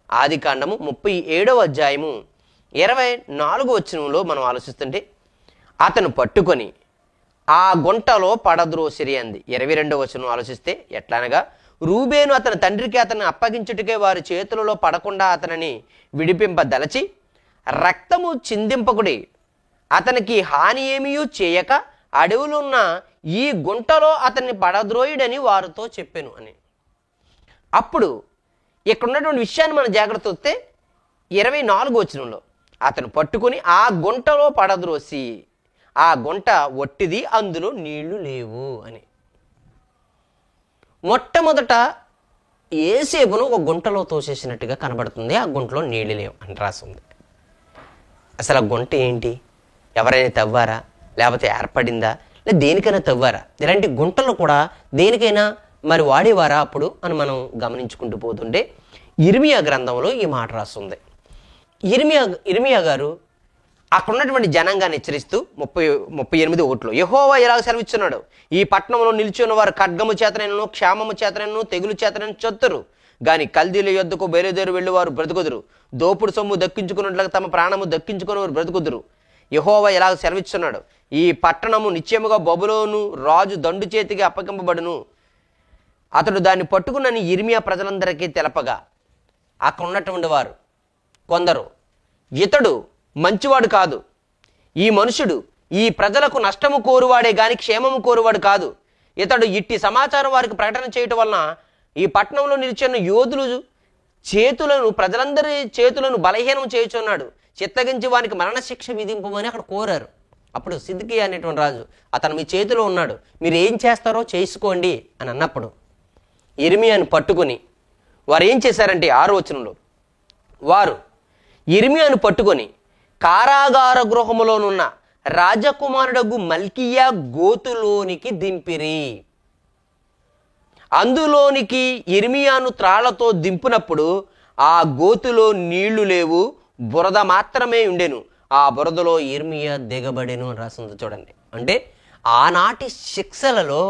ఆదికాండము 37వ అధ్యాయము 24వ వచనంలో మనం ఆలోచిస్తుంటే, అతను పట్టుకొని ఆ గుంటలో పడద్రోసిరి అంది. 22వ వచనం ఆలోచిస్తే ఎట్లనగా, రూబేను అతని తండ్రికి అతన్ని అప్పగించుటకే వారి చేతులలో పడకుండా అతనిని విడిపింపదలచి రక్తము చిందింపకుడి, అతనికి హాని ఏమీ చేయక అడవులున్న ఈ గుంటలో అతన్ని పడద్రోయుడని వారితో చెప్పాను అని. అప్పుడు ఇక్కడ ఉన్నటువంటి విషయాన్ని మనం జాగ్రత్త వస్తే 24వ వచనంలో అతను పట్టుకుని ఆ గుంటలో పడద్రోసి, ఆ గుంట ఒట్టిది, అందులో నీళ్లు లేవు అని. మొట్టమొదట యేసేపును ఒక గుంటలో తోసేసినట్టుగా కనబడుతుంది. ఆ గుంటలో నీళ్లు లేవు అని రాసింది. అసలు ఆ గుంట ఏంటి? ఎవరైనా తవ్వారా, లేకపోతే ఏర్పడిందా, లేదా దేనికైనా తవ్వారా? ఇలాంటి గుంటలు కూడా దేనికైనా మరి వాడేవారా అప్పుడు అని మనం గమనించుకుంటూ పోతుంటే ఇర్మియా గ్రంథంలో ఈ మాట రాస్తుంది. ఇర్మియా గారు అక్కడ ఉన్నటువంటి జనాంగాన్ని హెచ్చరిస్తూ 38:1 యెహోవా ఇలాగ సెలవిస్తున్నాడు, ఈ పట్టణంలో నిలిచిన వారు ఖడ్గము చేతనైనను క్షామము చేతనైనను తెగులు చేతనైనా చొత్తరు, గాని కల్దీల యొద్దకు బయలుదేరి వెళ్ళేవారు బ్రతుకుదురు, దోపుడు సొమ్ము దక్కించుకున్నట్లుగా తమ ప్రాణము దక్కించుకుని వారు బ్రతుకుదురు. యెహోవా ఇలాగ సెలవిస్తున్నాడు, ఈ పట్టణము నిశ్చయముగా బబులోను రాజు దండు చేతికి అప్పగింపబడును, అతడు దాన్ని పట్టుకున్నని ఇర్మియా ప్రజలందరికీ తెలపగా అక్కడ ఉన్నటువంటి వారు కొందరు, ఇతడు మంచివాడు కాదు, ఈ మనుషుడు ఈ ప్రజలకు నష్టము కోరువాడే గాని క్షేమము కోరువాడు కాదు, ఇతడు ఇట్టి సమాచారం వారికి ప్రకటన చేయటం వలన ఈ పట్టణంలో నిలిచిన యోధులు ప్రజలందరి చేతులను బలహీనం చేయుచున్నాడు, చిత్తగించి వానికి మరణశిక్ష విధింపమని అక్కడ కోరారు. అప్పుడు సిద్కియా అనేటువంటి రాజు, అతను మీ చేతిలో ఉన్నాడు, మీరు ఏం చేస్తారో చేసుకోండి అని అన్నప్పుడు ఇర్మియాను పట్టుకొని వారు ఏం చేశారంటే 6వ వచనంలో వారు ఇర్మియాను పట్టుకొని కారాగార గృహములోనున్న రాజకుమారుడగు మల్కియా గోతులోనికి దింపిరి. అందులోనికి ఇర్మియాను త్రాళ్లతో దింపినప్పుడు ఆ గోతులో నీళ్లు లేవు, బురద మాత్రమే ఉండెను, ఆ బురదలో ఇర్మియా దిగబడెను అని రాసింది. చూడండి, అంటే ఆనాటి శిక్షలలో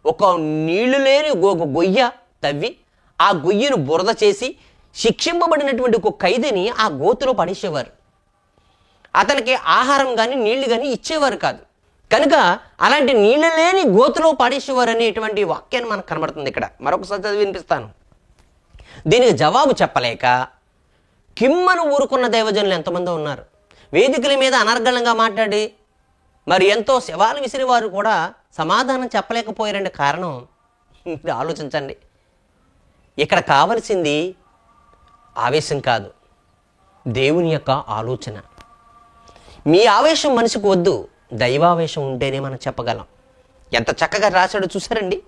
ఒక నీళ్లు లేని ఒక గొయ్య తవ్వి ఆ గొయ్యను బురద చేసి శిక్షింపబడినటువంటి ఒక ఖైదీని ఆ గోతులో పడేసేవారు. అతనికి ఆహారం కానీ నీళ్లు కానీ ఇచ్చేవారు కాదు. కనుక అలాంటి నీళ్లు లేని గోతులో పడేసేవారు అనేటువంటి వాక్యాన్ని మనకు కనబడుతుంది. ఇక్కడ మరొకసారి చదివి వినిపిస్తాను. దీనికి జవాబు చెప్పలేక కిమ్మను ఊరుకున్న దైవజనులు ఎంతమంది ఉన్నారు. వేదికల మీద అనర్గళంగా మాట్లాడి మరి ఎంతో శవాలు విసిరి వారు కూడా సమాధానం చెప్పలేకపోయారంటే కారణం మీరు ఆలోచించండి. ఇక్కడ కావలసింది ఆవేశం కాదు, దేవుని యొక్క ఆలోచన. మీ ఆవేశం మనిషికి వద్దు, దైవావేశం ఉంటేనే మనం చెప్పగలం. ఎంత చక్కగా రాశాడో చూసారండి.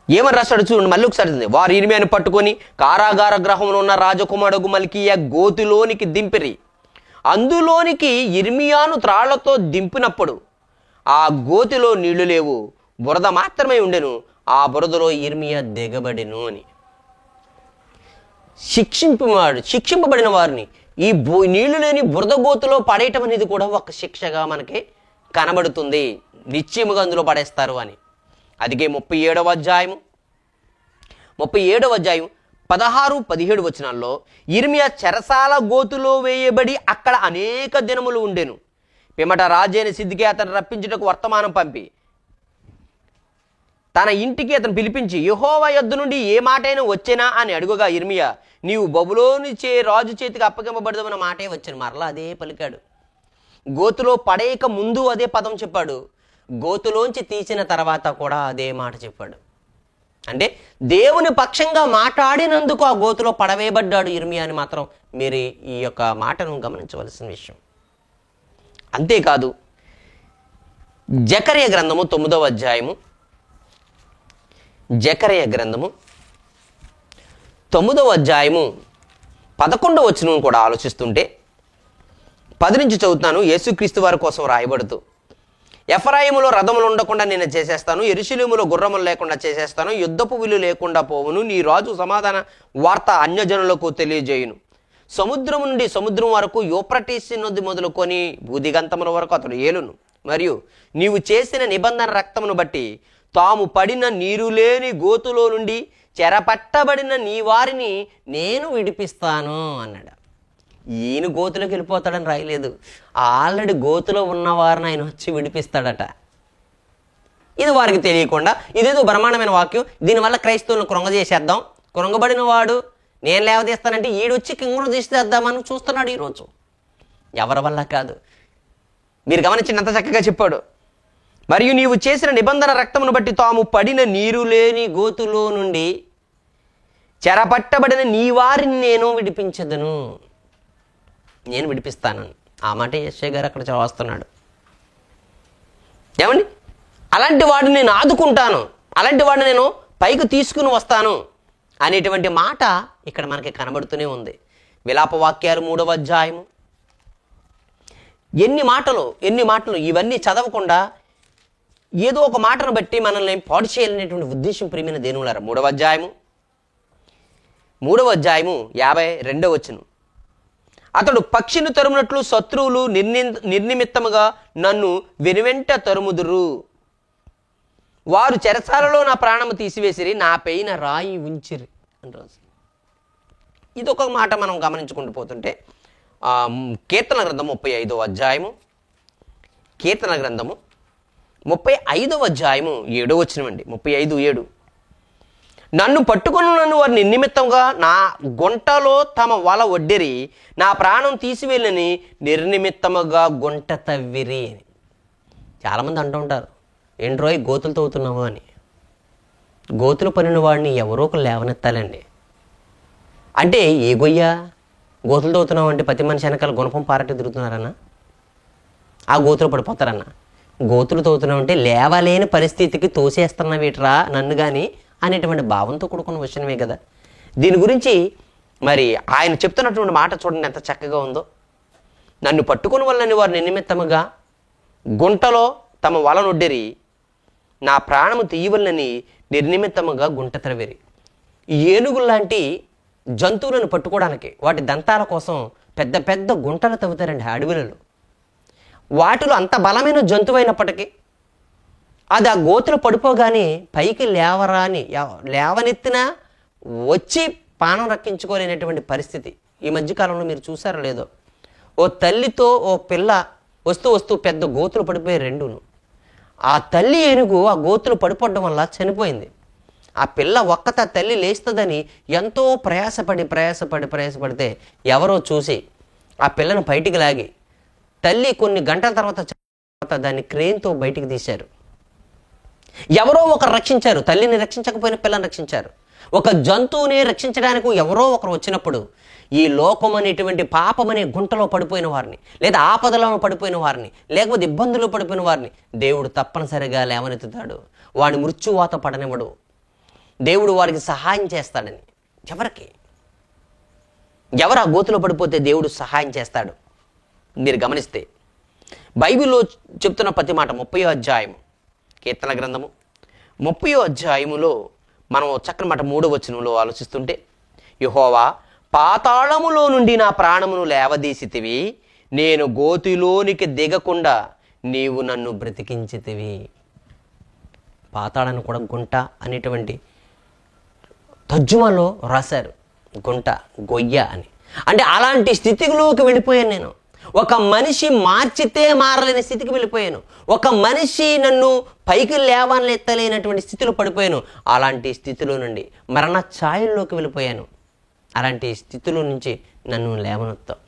ఏమని రాశాడు చూడండి, మళ్ళీ ఒకసారి వారు ఇర్మియాను పట్టుకొని కారాగార గృహంలో ఉన్న రాజకుమారుడు మల్కియా గోతులోనికి దింపిరి. అందులోనికి ఇర్మియాను త్రాళ్లతో దింపినప్పుడు ఆ గోతిలో నీళ్లు లేవు, బురద మాత్రమే ఉండెను, ఆ బురదలో ఇర్మియా దిగబడెను అని. శిక్షింపబడిన వారిని ఈ నీళ్లు లేని బురద గోతులో పడేయటం అనేది కూడా ఒక శిక్షగా మనకి కనబడుతుంది. నిశ్చయముగా అందులో పడేస్తారు అని. అదిగే 37వ అధ్యాయం 16-17 వచనాల్లో యిర్మీయా చెరసాల గోతులో వేయబడి అక్కడ అనేక దినములు ఉండెను. పిమ్మట రాజైన సిద్కియా అతను రప్పించుటకు వర్తమానం పంపి తన ఇంటికి అతను పిలిపించి, యెహోవా యొద్ద నుండి ఏ మాటైనా వచ్చేనా అని అడుగుగా, యిర్మీయా నీవు బబులోను రాజు చేతికి అప్పగింపబడదన్న మాటే వచ్చాను. మరలా అదే పలికాడు. గోతులో పడేయక ముందు అదే పదం చెప్పాడు, గోతులోంచి తీసిన తర్వాత కూడా అదే మాట చెప్పాడు. అంటే దేవుని పక్షంగా మాట్లాడినందుకు ఆ గోతులో పడవేయబడ్డాడు యిర్మీయా అని మాత్రం మీరు ఈ యొక్క మాటను గమనించవలసిన విషయం. అంతేకాదు, జకర్యా గ్రంథము 9వ అధ్యాయము 9వ అధ్యాయము 11వ వచనం కూడా ఆలోచిస్తుంటే 10 నుంచి చదువుతున్నాను. యేసుక్రీస్తు వారి కోసం రాయబడుతూ, ఎఫ్రాయిములో రథములు ఉండకుండా నేను చేసేస్తాను, యెరూషలేములో గుర్రములు లేకుండా చేసేస్తాను, యుద్ధపు విల్లు లేకుండా పోవును, నీ రాజు సమాధాన వార్త అన్యజనులకు తెలియజేయును. సముద్రము నుండి సముద్రం వరకు, యూఫ్రటీసు నది మొదలుకొని భూదిగంతముల వరకు అతడు ఏలును. మరియు నీవు చేసిన నిబంధన రక్తమును బట్టి తాము పడిన నీరు లేని గోతులో నుండి చెరపట్టబడిన నీ వారిని నేను విడిపిస్తాను అన్నాడు. ఈయన గోతులోకి వెళ్ళిపోతాడని రాయలేదు, ఆల్రెడీ గోతులో ఉన్నవారిని ఆయన వచ్చి విడిపిస్తాడట. ఇది వారికి తెలియకుండా ఇదేదో బ్రహ్మాండమైన వాక్యం, దీనివల్ల క్రైస్తవులను కృంగజేసేద్దాం, కృంగబడిన వాడు నేను లేవదీస్తానంటే ఈడొచ్చి కింగును తీసేద్దామని చూస్తున్నాడు ఈరోజు. ఎవరి వల్ల కాదు. మీరు గమనించినంత చక్కగా చెప్పాడు. మరియు నీవు చేసిన నిబంధన రక్తమును బట్టి తాము పడిన నీరు లేని గోతులో నుండి చెరపట్టబడిన నీ వారిని నేను విడిపించదను, నేను విడిపిస్తానని ఆ మాట యెషయా గారు అక్కడ చదువుతున్నాడు. ఏమండి, అలాంటి వాడిని నేను ఆదుకుంటాను, అలాంటి వాడిని నేను పైకి తీసుకుని వస్తాను అనేటువంటి మాట ఇక్కడ మనకి కనబడుతూనే ఉంది. విలాప వాక్యాలు 3వ అధ్యాయము. ఎన్ని మాటలు ఇవన్నీ చదవకుండా ఏదో ఒక మాటను బట్టి మనల్ని పాడు చేయాలనేటువంటి ఉద్దేశం ప్రియమైన దేవులారా. 3వ అధ్యాయము 52వ వచనం. అతడు పక్షిని తరుమునట్లు శత్రువులు నిర్నిమిత్తముగా నన్ను వెనువెంట తరుముదురు, వారు చెరసాలలో నా ప్రాణము తీసివేసిరి, నా పైన రాయి ఉంచిరి అని రాసి. ఇదొక మాట మనం గమనించుకుంటూ పోతుంటే కీర్తన గ్రంథం 35వ అధ్యాయము, కీర్తన గ్రంథము 35వ అధ్యాయము 7వ వచనం అండి. 35:7. నన్ను పట్టుకుని నన్ను వారిని నిమిత్తంగా నా గుంటలో తమ వల ఒడ్డిరి, నా ప్రాణం తీసివెళ్ళని నిర్నిమిత్తముగా గుంట తవ్విరి అని. చాలామంది అంటూ ఉంటారు, ఏంట్రోయ్ గోతులు తవ్వుతున్నావు అని. గోతులు పనిన వాడిని ఎవరో ఒకరు లేవనెత్తాలండి. అంటే ఏ గొయ్య గోతులు తవ్వుతున్నావు అంటే ప్రతి మనిషి వెనకాల గుణపం పారటి తిరుగుతున్నారన్న, ఆ గోతులు పడిపోతారన్న. గోతులు తవ్వుతున్నావు అంటే లేవలేని పరిస్థితికి తోసేస్తున్నా వీటరా నన్ను కానీ అనేటువంటి భావంతో కూడుకున్న విషయమే కదా. దీని గురించి మరి ఆయన చెప్తున్నటువంటి మాట చూడండి ఎంత చక్కగా ఉందో. నన్ను పట్టుకుని వాళ్ళని వారు నిమిత్తముగా గుంటలో తమ వలనొడ్డిరి, నా ప్రాణము తీయవల్లని నిర్నిమిత్తముగా గుంట త్రవిరి. ఏనుగుల్లాంటి జంతువులను పట్టుకోవడానికి వాటి దంతాల కోసం పెద్ద పెద్ద గుంటలు తవ్వుతారండి అడవులలో. వాటిలో అంత బలమైన జంతువు అయినప్పటికీ అది ఆ గోతులు పడిపోగానే పైకి లేవనెత్తినా వచ్చి ప్రాణం రక్షించుకోలేనటువంటి పరిస్థితి ఈ మధ్యకాలంలో మీరు చూసారో లేదో. ఓ తల్లితో ఓ పిల్ల వస్తూ పెద్ద గోతులు పడిపోయి రెండును. ఆ తల్లి ఏనుగు ఆ గోతులు పడిపోవడం వల్ల చనిపోయింది. ఆ పిల్ల ఒక్కత తల్లి లేస్తుందని ఎంతో ప్రయాసపడితే ఎవరో చూసి ఆ పిల్లను బయటికి లాగి తల్లి కొన్ని గంటల తర్వాత దాన్ని క్రేన్తో బయటికి తీశారు. ఎవరో ఒకరు రక్షించారు. తల్లిని రక్షించకపోయిన పిల్లని రక్షించారు. ఒక జంతువుని రక్షించడానికి ఎవరో ఒకరు వచ్చినప్పుడు ఈ లోకం అనేటువంటి పాపం అనే గుంటలో పడిపోయిన వారిని, లేదా ఆపదలో పడిపోయిన వారిని, లేకపోతే ఇబ్బందులు పడిపోయిన వారిని దేవుడు తప్పనిసరిగా లేవనెత్తుతాడు. వాడిని మృత్యువాత పడనివ్వడు. దేవుడు వారికి సహాయం చేస్తాడని. ఎవరు ఆ గోతులో పడిపోతే దేవుడు సహాయం చేస్తాడు. మీరు గమనిస్తే బైబిల్లో చెప్తున్న ప్రతి మాట 30వ అధ్యాయము కీర్తన గ్రంథము 30వ అధ్యాయములో మనం చక్కని మాట 3వ వచనంలో ఆలోచిస్తుంటే, యెహోవా పాతాళములో నుండి నా ప్రాణమును లేవదీసితివి, నేను గోతిలోనికి దిగకుండా నీవు నన్ను బ్రతికించితివి. పాతాళాన్ని కూడా గుంట అనేటువంటి తర్జుమాలో రాశారు. గుంట, గొయ్య అని. అంటే అలాంటి స్థితిలోకి వెళ్ళిపోయాను నేను. ఒక మనిషి మార్చితే మారలేని స్థితికి వెళ్ళిపోయాను. ఒక మనిషి నన్ను పైకి లేవనెత్తలేనటువంటి స్థితిలో పడిపోయాను. అలాంటి స్థితిలో నుండి మరణ ఛాయల్లోకి వెళ్ళిపోయాను. అలాంటి స్థితిలో నుంచి నన్ను లేవనెత్తావు.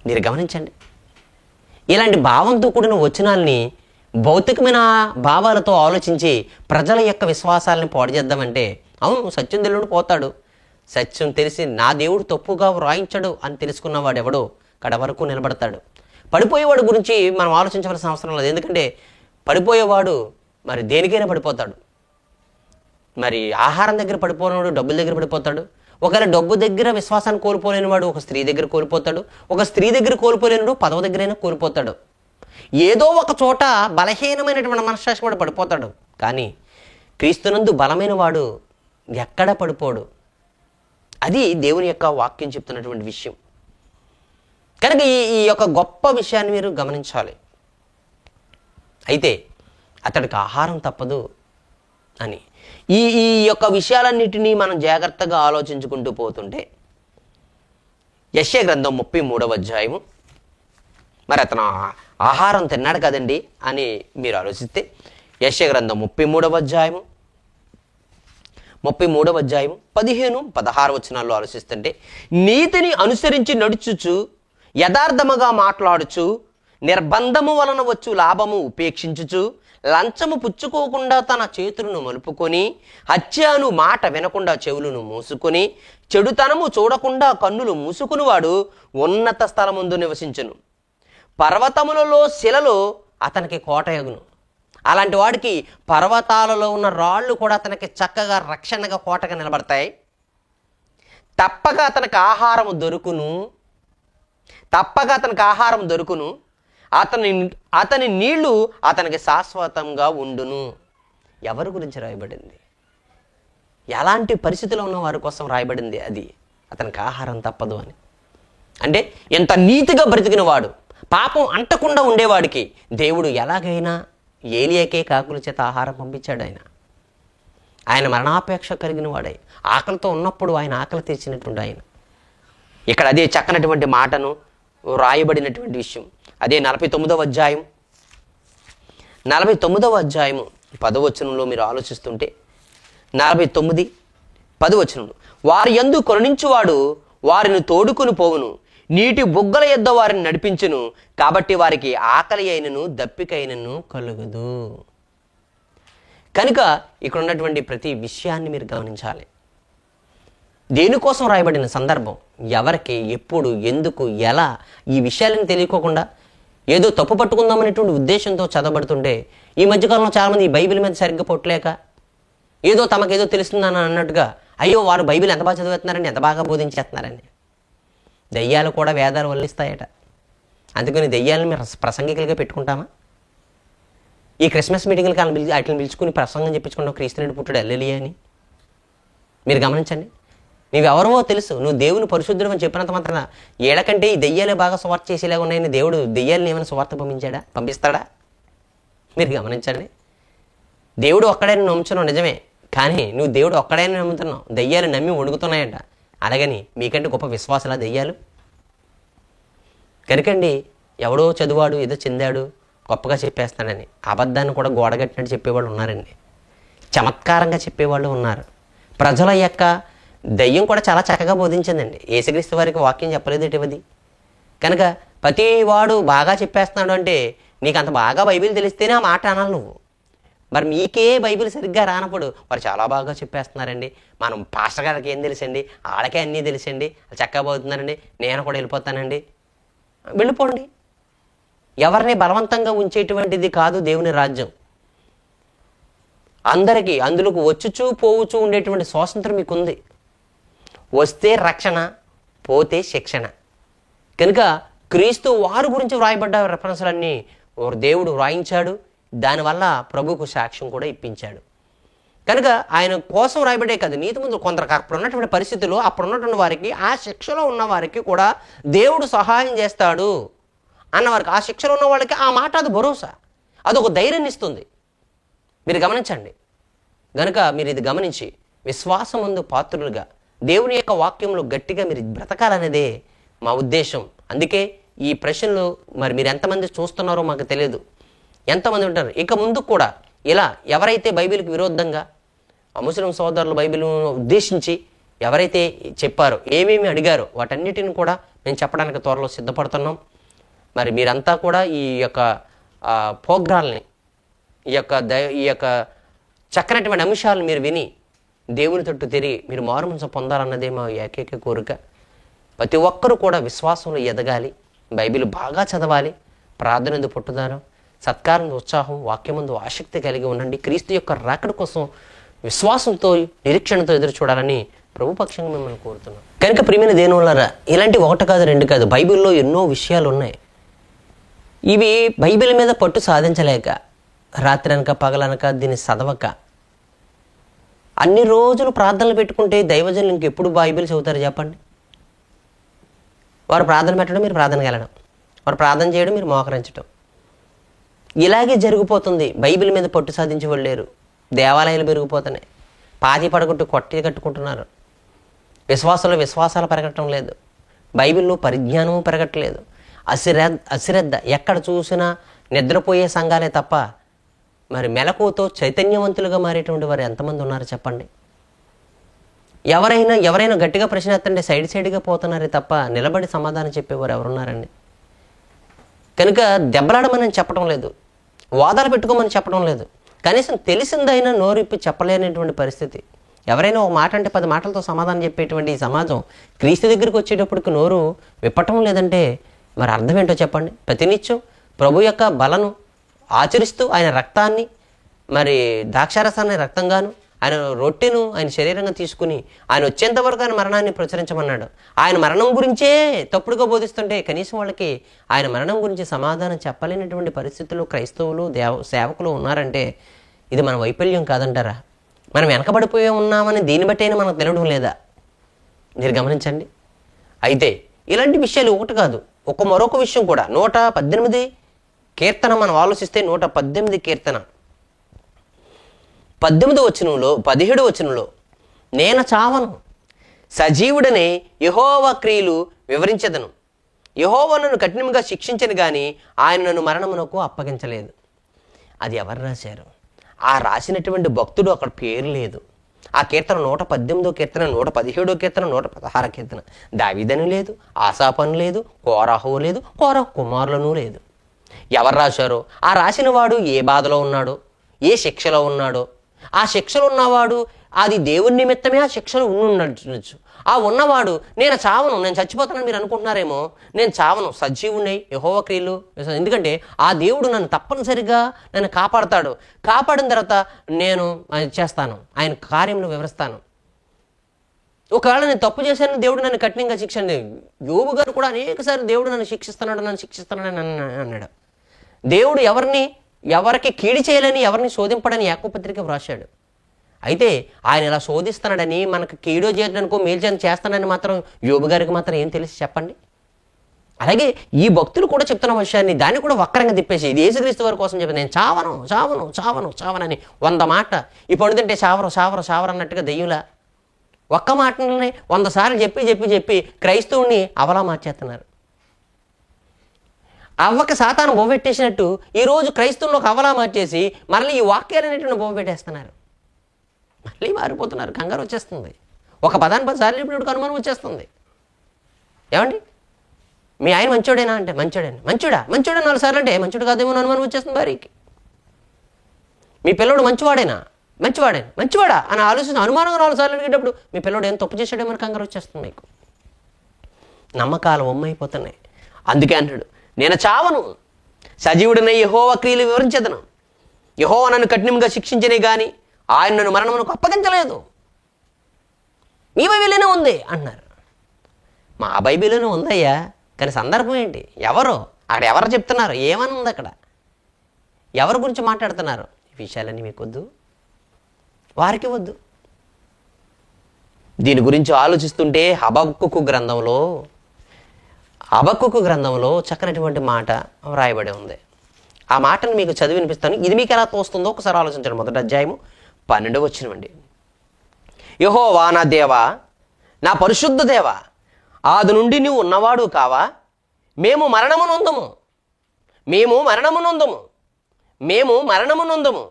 మీరు గమనించండి, ఇలాంటి భావంతో కూడిన వచనాల్ని భౌతికమైన భావాలతో ఆలోచించి ప్రజల యొక్క విశ్వాసాలను పాడు చేద్దామంటే, అవును సత్యం తెలియడు పోతాడు, సత్యం తెలిసి నా దేవుడు తప్పుగా వ్రాయించడు అని తెలుసుకున్నవాడు ఎవడో కడ వరకు నిలబడతాడు. పడిపోయేవాడు గురించి మనం ఆలోచించవలసిన అవసరం లేదు. ఎందుకంటే పడిపోయేవాడు మరి దేనికైనా పడిపోతాడు. మరి ఆహారం దగ్గర పడిపోయినవాడు డబ్బుల దగ్గర పడిపోతాడు. ఒకవేళ డబ్బు దగ్గర విశ్వాసాన్ని కోల్పోలేని వాడు ఒక స్త్రీ దగ్గర కోల్పోతాడు. ఒక స్త్రీ దగ్గర కోల్పోలేనివాడు పదవి దగ్గరైనా కోల్పోతాడు. ఏదో ఒక చోట బలహీనమైనటువంటి మనశ్శాసి వాడు పడిపోతాడు. కానీ క్రీస్తునందు బలమైన వాడు ఎక్కడ పడిపోడు. అది దేవుని యొక్క వాక్యం చెప్తున్నటువంటి విషయం. కనుక ఈ యొక్క గొప్ప విషయాన్ని మీరు గమనించాలి. అయితే అతడికి ఆహారం తప్పదు అని ఈ యొక్క విషయాలన్నిటినీ మనం జాగ్రత్తగా ఆలోచించుకుంటూ పోతుంటే యెషయా గ్రంథం 33వ అధ్యాయము, మరి అతను ఆహారం తిన్నాడు కదండి అని మీరు ఆలోచిస్తే యెషయా గ్రంథం 33వ అధ్యాయము 15-16 వచనాల్లో ఆలోచిస్తుంటే, నీతిని అనుసరించి నడుచుచు యథార్థముగా మాట్లాడుచు నిర్బంధము వలన వచ్చు లాభము ఉపేక్షించుచు లంచము పుచ్చుకోకుండా తన చేతులను మలుపుకొని హత్యను మాట వినకుండా చెవులను మూసుకొని చెడుతనము చూడకుండా కన్నులు మూసుకునివాడు ఉన్నత స్థలముందు నివసించును. పర్వతములలో శిలలో అతనికి కోటయగును. అలాంటి వాడికి పర్వతాలలో ఉన్న రాళ్ళు కూడా అతనికి చక్కగా రక్షణగా కోటగా నిలబడతాయి. తప్పక అతనికి ఆహారం దొరుకును. అతని నీళ్లు అతనికి శాశ్వతంగా ఉండును. ఎవరి గురించి రాయబడింది? ఎలాంటి పరిస్థితిలో ఉన్న వారి కోసం రాయబడింది అది. అతనికి ఆహారం తప్పదు అని. అంటే ఎంత నీతిగా బ్రతికిన వాడు, పాపం అంటకుండా ఉండేవాడికి దేవుడు ఎలాగైనా ఏలియాకే కాకుల చేత ఆహారం పంపించాడు. ఆయన మరణాపేక్ష కలిగిన వాడై ఆకలితో ఉన్నప్పుడు ఆయన ఆకలి తీర్చినటువంటి ఆయన. ఇక్కడ అదే చక్కనటువంటి మాటను రాయబడినటువంటి విషయం. అదే 49వ అధ్యాయం 10వ వచనంలో మీరు ఆలోచిస్తుంటే 49:10 వచనం, వారి యందు కరుణించువాడు వారిని తోడుకుని పోవును, నీటి బుగ్గల యొద్ద వారిని నడిపించును, కాబట్టి వారికి ఆకలి అయినను దప్పికైనను కలుగదు. కనుక ఇక్కడ ఉన్నటువంటి ప్రతి విషయాన్ని మీరు గమనించాలి. దేనికోసం రాయబడిన సందర్భం, ఎవరికి, ఎప్పుడు, ఎందుకు, ఎలా, ఈ విషయాలను తెలియకోకుండా ఏదో తప్పు పట్టుకుందామనేటువంటి ఉద్దేశంతో చదవబడుతుంటే ఈ మధ్యకాలంలో చాలామంది ఈ బైబిల్ మీద సరిగ్గా పొట్టలేక ఏదో తమకేదో తెలుస్తుందని అన్నట్టుగా, అయ్యో వారు బైబిల్ ఎంత బాగా చదువుతున్నారని, ఎంత బాగా బోధించేస్తున్నారని. దయ్యాలు కూడా వేదాలు వల్లిస్తాయట. అందుకని దయ్యాలను మేము ప్రసంగికులుగా పెట్టుకుంటామా? ఈ క్రిస్మస్ మీటింగ్లకి వాటిని పిలుచుకుని ప్రసంగం చెప్పించుకుంటాం, క్రీస్తునుడు పుట్టుడు ఎల్లెలియా అని. మీరు గమనించండి, నువ్వెవరో తెలుసు, నువ్వు దేవుని పరిశుద్ధుడు అని చెప్పినంత మాత్రాన ఏడకంటే ఈ దెయ్యాలే బాగా స్వార్థ చేసేలాగా ఉన్నాయని దేవుడు దెయ్యాలను ఏమైనా స్వార్థ పంపిస్తాడా? మీరు గమనించండి. దేవుడు ఒక్కడైనా నమ్ముతున్నావు నిజమే, కానీ నువ్వు దేవుడు ఒక్కడైనా నమ్ముతున్నావు, దెయ్యాలు నమ్మి వణుకుతున్నాయంట. అలాగని మీకంటే గొప్ప విశ్వాసాలా దెయ్యాలు? కనుకండి, ఎవడో చదువాడు ఏదో చెందాడు గొప్పగా చెప్పేస్తాడని అబద్ధాన్ని కూడా గోడగట్టినట్టు చెప్పేవాళ్ళు ఉన్నారండి. చమత్కారంగా చెప్పేవాళ్ళు ఉన్నారు. ప్రజల యొక్క దయ్యం కూడా చాలా చక్కగా బోధించిందండి. యేసుక్రీస్తు వారికి వాక్యం చెప్పలేదు ఇటువంటిది. కనుక ప్రతి వాడు బాగా చెప్పేస్తున్నాడు అంటే నీకు అంత బాగా బైబిల్ తెలిస్తేనే ఆ మాట అనాలి నువ్వు. మరి మీకే బైబిల్ సరిగ్గా రానప్పుడు వారు చాలా బాగా చెప్పేస్తున్నారండి, మనం పాస్టర్ గారికి ఏం తెలుసండి, వాళ్ళకే అన్నీ తెలుసండి, చక్కగా పోతున్నారండి, నేను కూడా వెళ్ళిపోతానండి. వెళ్ళిపోండి. ఎవరిని బలవంతంగా ఉంచేటువంటిది కాదు దేవుని రాజ్యం. అందరికీ అందులోకి వచ్చుచూ పోవచ్చు ఉండేటువంటి స్వాతంత్రం మీకుంది. వస్తే రక్షణ, పోతే శిక్షణ. కనుక క్రీస్తు వారి గురించి వ్రాయబడ్డ రెఫరెన్స్లన్నీ దేవుడు వ్రాయించాడు. దానివల్ల ప్రభుకు సాక్ష్యం కూడా ఇప్పించాడు. కనుక ఆయన కోసం రాయబడే కాదు, నీతి ముందు కొందరు అప్పుడు ఉన్నటువంటి పరిస్థితుల్లో అప్పుడు ఉన్నటువంటి వారికి, ఆ శిక్షలో ఉన్న వారికి కూడా దేవుడు సహాయం చేస్తాడు అన్నవారికి, ఆ శిక్షలో ఉన్న వాళ్ళకి ఆ మాట అది భరోసా, అదొక ధైర్యాన్ని ఇస్తుంది. మీరు గమనించండి. గనుక మీరు ఇది గమనించి విశ్వాసమందు పాత్రులుగా దేవుని యొక్క వాక్యంలో గట్టిగా మీరు బ్రతకాలనేదే మా ఉద్దేశం. అందుకే ఈ ప్రశ్నలు మరి మీరు ఎంతమంది చూస్తున్నారో మాకు తెలియదు, ఎంతమంది ఉంటారు. ఇక ముందు కూడా ఇలా ఎవరైతే బైబిల్కి విరుద్ధంగా ముస్లిం సోదరులు బైబిల్ను ఉద్దేశించి ఎవరైతే చెప్పారో, ఏమేమి అడిగారో వాటన్నిటిని కూడా మేము చెప్పడానికి త్వరలో సిద్ధపడుతున్నాం. మరి మీరంతా కూడా ఈ యొక్క ప్రోగ్రాల్ని, ఈ యొక్క చక్కనటువంటి అంశాలను మీరు విని దేవుని తట్టు తిరిగి మీరు మారుమనసు పొందాలన్నదే మా ఏకైక కోరిక. ప్రతి ఒక్కరూ కూడా విశ్వాసంలో ఎదగాలి, బైబిల్ బాగా చదవాలి, ప్రార్థన పట్టుదల, సత్కారం ఉత్సాహం, వాక్యమందు ఆసక్తి కలిగి ఉండండి. క్రీస్తు యొక్క రాకడ కోసం విశ్వాసంతో నిరీక్షణతో ఎదురు చూడాలని ప్రభుపక్షంగా మిమ్మల్ని కోరుతున్నాం. కనుక ప్రియమైన దేవునిలారా, ఇలాంటి ఒకటి కాదు రెండు కాదు, బైబిల్లో ఎన్నో విషయాలు ఉన్నాయి. ఇవి బైబిల్ మీద పట్టు సాధించలేక, రాత్రి అనక పగలనక దీన్ని చదవక, అన్ని రోజులు ప్రార్థనలు పెట్టుకుంటే దైవజనులు ఇంకెప్పుడు బైబిల్ చదువుతారు చెప్పండి? వారు ప్రార్థన పెట్టడం, మీరు ప్రార్థనకి వెళ్ళడం, వారు ప్రార్థన చేయడం, మీరు మోకరించడం, ఇలాగే జరిగిపోతుంది. బైబిల్ మీద పట్టు సాధించే వాళ్ళు లేరు. దేవాలయాలు పెరిగిపోతున్నాయి, పాతి పడగొట్టు కొట్టి కట్టుకుంటున్నారు. విశ్వాసాలు పెరగటం లేదు, బైబిల్లో పరిజ్ఞానము పెరగట్లేదు. అశ్రద్ధ, ఎక్కడ చూసినా నిద్రపోయే సంఘాలే తప్ప మరి మెలకువతో చైతన్యవంతులుగా మారేటువంటి వారు ఎంతమంది ఉన్నారు చెప్పండి? ఎవరైనా గట్టిగా ప్రశ్న ఎత్తండి, సైడ్గా పోతున్నారే తప్ప నిలబడి సమాధానం చెప్పేవారు ఎవరున్నారండి? కనుక దెబ్బలాడమని చెప్పడం లేదు, వాదాలు పెట్టుకోమని చెప్పడం లేదు, కనీసం తెలిసిందైనా నోరిప్పి చెప్పలేనటువంటి పరిస్థితి. ఎవరైనా ఒక మాట అంటే 10 మాటలతో సమాధానం చెప్పేటువంటి ఈ సమాజం క్రీస్తు దగ్గరికి వచ్చేటప్పటికి నోరు విప్పటం లేదంటే మరి అర్థం ఏంటో చెప్పండి? ప్రతినిత్యం ప్రభు యొక్క బలను ఆచరిస్తూ ఆయన రక్తాన్ని, మరి ద్రాక్షారసాన్ని రక్తంగాను, ఆయన రొట్టెను ఆయన శరీరంగా తీసుకుని ఆయన వచ్చేంత వరకు ఆయన మరణాన్ని ప్రచురించమన్నాడు. ఆయన మరణం గురించే తప్పుడుగా బోధిస్తుంటే కనీసం వాళ్ళకి ఆయన మరణం గురించి సమాధానం చెప్పలేనటువంటి పరిస్థితుల్లో క్రైస్తవులు సేవకులు ఉన్నారంటే ఇది మన వైఫల్యం కాదంటారా? మనం వెనకబడిపోయి ఉన్నామని దీన్ని బట్టి అయినా మనకు తెలియడం లేదా? మీరు గమనించండి. అయితే ఇలాంటి విషయాలు ఒకటి కాదు, మరొక విషయం కూడా 118 కీర్తన మనం ఆలోచిస్తే 118 కీర్తన 18 వచనంలో 17 వచనంలో నేను చావను, సజీవుడనే యెహోవా క్రియలు వివరించదను. యెహోవా నన్ను కఠినంగా శిక్షించను కానీ ఆయన నన్ను మరణమునకు అప్పగించలేదు. అది ఎవరు రాశారు? ఆ రాసినటువంటి భక్తుడు అక్కడ పేరు లేదు. ఆ కీర్తన 118 కీర్తన, 117 కీర్తన, 116 కీర్తన. దావీదని లేదు, ఆసాపను లేదు, కోరాహు లేదు, కోరాహు కుమారులను లేదు. ఎవరు రాశారో, ఆ రాసిన వాడు ఏ బాధలో ఉన్నాడో, ఏ శిక్షలో ఉన్నాడో, ఆ శిక్షలో ఉన్నవాడు అది దేవుని నిమిత్తమే ఆ శిక్షలు ఉండొచ్చు. ఆ ఉన్నవాడు నేను చావను, నేను చచ్చిపోతానని మీరు అనుకుంటున్నారేమో, నేను చావను, సజీవుని యెహోవా క్రియలు. ఎందుకంటే ఆ దేవుడు నన్ను తప్పనిసరిగా నన్ను కాపాడిన తర్వాత నేను చేస్తాను, ఆయన కార్యంలో వివరిస్తాను. ఒకవేళ నేను తప్పు చేశాను, దేవుడు నన్ను కఠినంగా శిక్షండి. యోబు గారు కూడా అనేకసార్లు దేవుడు నన్ను శిక్షిస్తున్నాడని అన్నాడు. దేవుడు ఎవరికి కీడి చేయాలని, ఎవరిని శోధింపడని యాకోబు పత్రిక వ్రాశాడు. అయితే ఆయన ఇలా శోధిస్తున్నాడని, మనకు కీడో చేయడానికో మేలు చేస్తానని మాత్రం యోబు గారికి మాత్రం ఏం తెలిసి చెప్పండి? అలాగే ఈ భక్తులు కూడా చెప్తున్న విషయాన్ని దాన్ని కూడా వక్రంగా తిప్పేసి ఇది యేసుక్రీస్తు వారి కోసం చెప్పి నేను చావనని 100 మాట ఈ పండు తింటే చావరు అన్నట్టుగా దెయ్యంలా ఒక్క మాటని 100 సార్లు చెప్పి క్రైస్తవుని అవలా మార్చేస్తున్నారు. అవ్వక సాతాను బొవ్వెట్టేసినట్టు ఈరోజు క్రైస్తవులను ఒక అవలా మార్చేసి మళ్ళీ ఈ వాక్యాలు అనేటువంటి బొవ్వెట్టేస్తున్నారు. మళ్ళీ మారిపోతున్నారు, కంగారు వచ్చేస్తుంది. ఒక పదాన్ని 10 సార్లు చెప్పినప్పుడు అనుమానం వచ్చేస్తుంది. ఏమండి, మీ ఆయన మంచోడేనా అంటే మంచోడా 4 సార్లు అంటే మంచోడు కాదేమో అనుమానం వచ్చేస్తుంది భార్యకి. మీ పిల్లడు మంచివాడా అని ఆలోచన అనుమానంగా 4 సార్లు అడిగేటప్పుడు మీ పిల్లడు ఏం తప్పు చేశాడేమో కంగారు వచ్చేస్తుంది మీకు. నమ్మకాలు అయిపోతున్నాయి. అందుకే అంటాడు నేను చావను, సజీవుడనే యెహోవా క్రియలు వివరించదను. యెహోవా నన్ను కఠినంగా శిక్షించనే కానీ ఆయన నన్ను మరణమునకు అప్పగించలేదు. మీ బైబిల్లోనే ఉంది అంటున్నారు. మా బైబిల్లోనే ఉందయ్యా, కానీ సందర్భం ఏంటి? ఎవరు చెప్తున్నారు? ఏమని ఉంది అక్కడ? ఎవరి గురించి మాట్లాడుతున్నారు? ఈ విషయాలన్నీ మీకు వద్దు, వారికి వద్దు. దీని గురించి ఆలోచిస్తుంటే హబక్కుకు గ్రంథంలో చక్కనటువంటి మాట వ్రాయబడి ఉంది. ఆ మాటను మీకు చదివి వినిపిస్తాను. ఇది మీకు ఎలా తోస్తుందో ఒకసారి ఆలోచించండి. 1వ అధ్యాయము 12వ వచనమండి. యెహోవా నా దేవా, నా పరిశుద్ధ దేవా, ఆది నుండి నువ్వు ఉన్నవాడు కావా? మేము మరణమునొందము, మేము మరణమునొందము, మేము మరణమునొందము.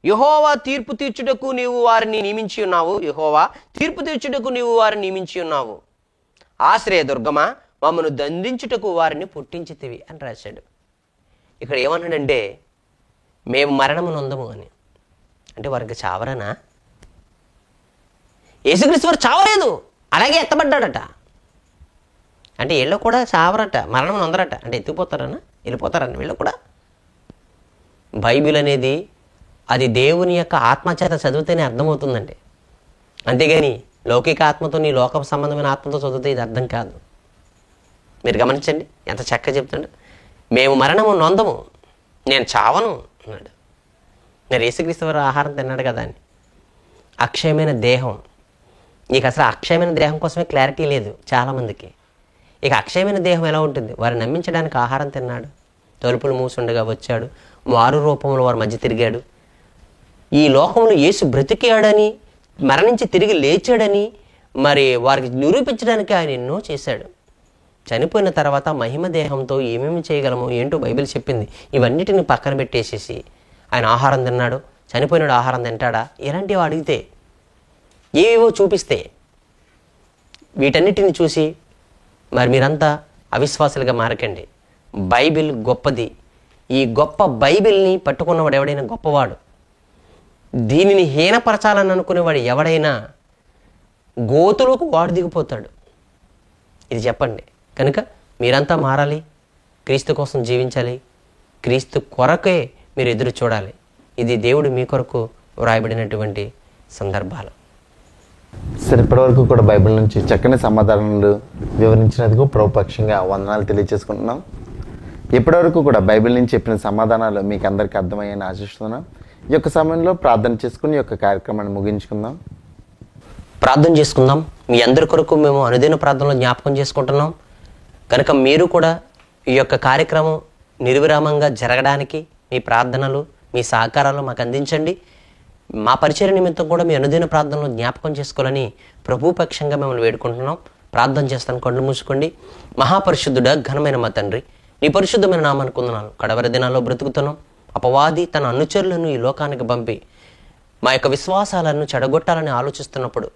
యెహోవా తీర్పు తీర్చుటకు నీవు వారిని నియమించి ఉన్నావు. యెహోవా తీర్పు తీర్చుటకు నీవు వారిని నియమించి ఉన్నావు. ఆశ్రయదుర్గమా, మమ్మను దండించుటకు వారిని పుట్టించితివి అని రాశాడు. ఇక్కడ ఏమన్నాడంటే మేము మరణమునొందము అని. అంటే వారికి చావరనా? యేసుక్రీస్తు వారు చావలేదు, అలాగే ఎత్తబడ్డాడట. అంటే వీళ్ళు కూడా చావరట, మరణం నొందరట. అంటే ఎత్తిపోతారనా, వెళ్ళిపోతారని వీళ్ళు కూడా. బైబిల్ అనేది అది దేవుని యొక్క ఆత్మచేత చదివితేనే అర్థమవుతుందండి. అంతేగాని లౌకిక ఆత్మతో, నీ లోక సంబంధమైన ఆత్మతో చదివితే ఇది అర్థం కాదు. మీరు గమనించండి ఎంత చక్కగా చెప్తాడు. మేము మరణము నొందము, నేను చావను అన్నాడు. నేను యేసుక్రీస్తు వారు ఆహారం తిన్నాడు కదా అని. అక్షయమైన దేహం, నీకు అసలు అక్షయమైన దేహం కోసమే క్లారిటీ లేదు చాలామందికి. ఇక అక్షయమైన దేహం ఎలా ఉంటుంది? వారిని నమ్మించడానికి ఆహారం తిన్నాడు, తలుపులు మూసుండగా వచ్చాడు, మారు రూపంలో వారి మధ్య తిరిగాడు. ఈ లోకంలో యేసు బ్రతికాడని, మరణించి తిరిగి లేచాడని మరి వారికి నిరూపించడానికి ఆయన ఎన్నో చేశాడు. చనిపోయిన తర్వాత మహిమ దేహంతో ఏమేమి చేయగలమో ఏంటో బైబిల్ చెప్పింది. ఇవన్నిటిని పక్కన పెట్టేసేసి ఆయన ఆహారం తిన్నాడు, చనిపోయినాడు ఆహారం తింటాడా ఇలాంటివి అడిగితే, ఏవేవో చూపిస్తే, వీటన్నిటిని చూసి మరి మీరంతా అవిశ్వాసులుగా మారకండి. బైబిల్ గొప్పది. ఈ గొప్ప బైబిల్ని పట్టుకున్నవాడు ఎవడైనా గొప్పవాడు. దీనిని హీనపరచాలని అనుకునేవాడు ఎవడైనా గోతులోకి వాడు దిగిపోతాడు. ఇది చెప్పండి. కనుక మీరంతా మారాలి, క్రీస్తు కోసం జీవించాలి, క్రీస్తు కొరకే మీరు ఎదురు చూడాలి. ఇది దేవుడు మీ కొరకు వ్రాయబడినటువంటి సందర్భాలు. సరే, ఇప్పటివరకు కూడా బైబిల్ నుంచి చక్కని సమాధానాలు వివరించినందుకు ప్రభుపక్షంగా వందనాలు తెలియజేసుకుంటున్నాం. ఇప్పటివరకు కూడా బైబిల్ నుంచి చెప్పిన సమాధానాలు మీకు అందరికీ అర్థమయ్యాయని ఆశిస్తున్నాం. ఈ యొక్క సమయంలో ప్రార్థన చేసుకుని ఈ యొక్క కార్యక్రమాన్ని ముగించుకుందాం. ప్రార్థన చేసుకుందాం. మీ అందరి కొరకు మేము అనుదిన ప్రార్థనలో జ్ఞాపకం చేసుకుంటున్నాం. కనుక మీరు కూడా ఈ యొక్క కార్యక్రమం నిర్విరామంగా జరగడానికి మీ ప్రార్థనలు, మీ సహకారాలు మాకు అందించండి. మా పరిచయ నిమిత్తం కూడా మీ అనుదిన ప్రార్థనలో జ్ఞాపకం చేసుకోవాలని ప్రభుపక్షంగా మిమ్మల్ని వేడుకుంటున్నాం. ప్రార్థన చేస్తాను. కళ్ళు మూసుకోండి. మహాపరిశుద్ధుడా, ఘనమైన మా తండ్రి, నీ పరిశుద్ధమైన నామానికి వందనాలు. కడవరి దినాల్లో బ్రతుకుతున్నాం. అపవాది తన అనుచరులను ఈ లోకానికి పంపి మా యొక్క విశ్వాసాలను చెడగొట్టాలని ఆలోచిస్తున్నప్పుడు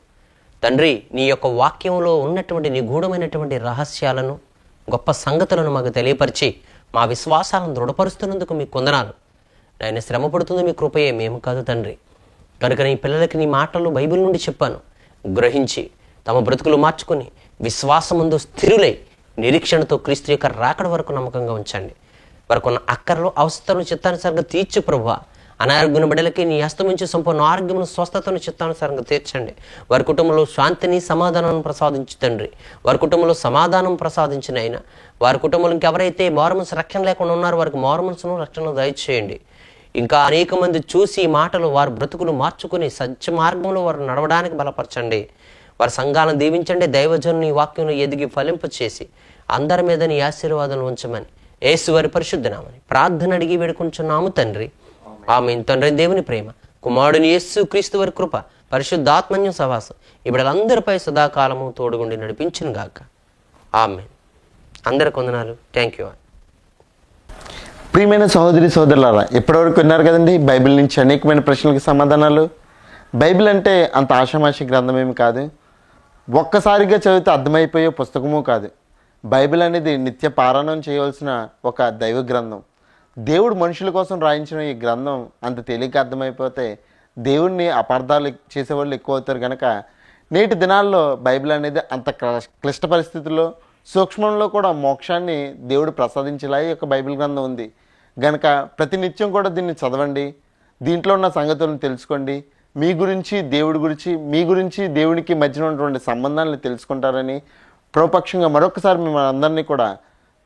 తండ్రి, నీ యొక్క వాక్యంలో ఉన్నటువంటి నిగూఢమైనటువంటి రహస్యాలను, గొప్ప సంగతులను మాకు తెలియపరిచి మా విశ్వాసాలను దృఢపరుస్తున్నందుకు మీకు వందనాలు. నాయన, శ్రమ పడుతుంది మీ కృపయే, మేము కాదు తండ్రి. కనుక నీ పిల్లలకి నీ మాటలు బైబిల్ నుండి చెప్పాను గ్రహించి తమ బ్రతుకులు మార్చుకొని విశ్వాసముందు స్థిరులై నిరీక్షణతో క్రీస్తు యొక్క రాకడ వరకు నమ్మకంగా ఉంచండి. వారికున్న అక్కరలో అవసరతలను చిత్తానుసారంగా తీర్చు ప్రభువా. అనారోగ్యం బిడ్డలకి నీ హస్తమించి సంపూర్ణ ఆరోగ్యమును, స్వస్థతను చిత్తానుసారంగా తీర్చండి. వారి కుటుంబంలో శాంతిని, సమాధానాన్ని ప్రసాదించు తండ్రి. వారి కుటుంబంలో సమాధానం ప్రసాదించిన అయినా వారి కుటుంబంలో ఇంకెవరైతే మారుమనసు రక్షణ లేకుండా ఉన్నారో వారికి మారుమనసును రక్షణ దయచేయండి. ఇంకా అనేక మంది చూసి ఈ మాటలు వారి బ్రతుకులు మార్చుకుని సత్య మార్గంలో వారు నడవడానికి బలపరచండి. వారి సంఘాలను దీవించండి. దైవజనుని వాక్యంలో ఎదిగి ఫలింప చేసి అందరి మీద నీ ఆశీర్వాదాలు ఉంచమని యేసు వారి పరిశుద్ధనామని ప్రార్థన అడిగి వేడుకుంటున్నాము తండ్రి. ఆమేన్. తండ్రి దేవుని ప్రేమ, కుమారుని యేసు క్రీస్తు వారి కృప, పరిశుద్ధాత్మన్యం సహవాసం ఈ బిడ్డలందరిపై సదాకాలము తోడుగుండి నడిపించును గాక. ఆమేన్. అందరికి వందనాలు. Thank you. ప్రియమైన సహోదరి సోదరులారా, ఇప్పటివరకు విన్నారు కదండి బైబిల్ నుంచి అనేకమైన ప్రశ్నలకు సమాధానాలు. బైబిల్ అంటే అంత ఆషామాషి గ్రంథం ఏమి కాదు, ఒక్కసారిగా చదివితే అర్థమైపోయే పుస్తకము కాదు. బైబిల్ అనేది నిత్య పారాయణం చేయవలసిన ఒక దైవ గ్రంథం. దేవుడు మనుషుల కోసం రాయించిన ఈ గ్రంథం అంత తేలిక అర్థమైపోతే దేవుడిని అపార్థాలు చేసేవాళ్ళు ఎక్కువ అవుతారు. కనుక నేటి దినాల్లో బైబిల్ అనేది అంత క్లిష్ట పరిస్థితుల్లో, సూక్ష్మంలో కూడా మోక్షాన్ని దేవుడు ప్రసాదించేలా ఈ యొక్క బైబిల్ గ్రంథం ఉంది. కనుక ప్రతినిత్యం కూడా దీన్ని చదవండి, దీంట్లో ఉన్న సంగతులను తెలుసుకోండి. మీ గురించి, దేవుడి గురించి, మీ గురించి దేవునికి మధ్యన ఉన్నటువంటి సంబంధాలను తెలుసుకుంటారని ప్రభుపక్షంగా మరొకసారి మేము అందరినీ కూడా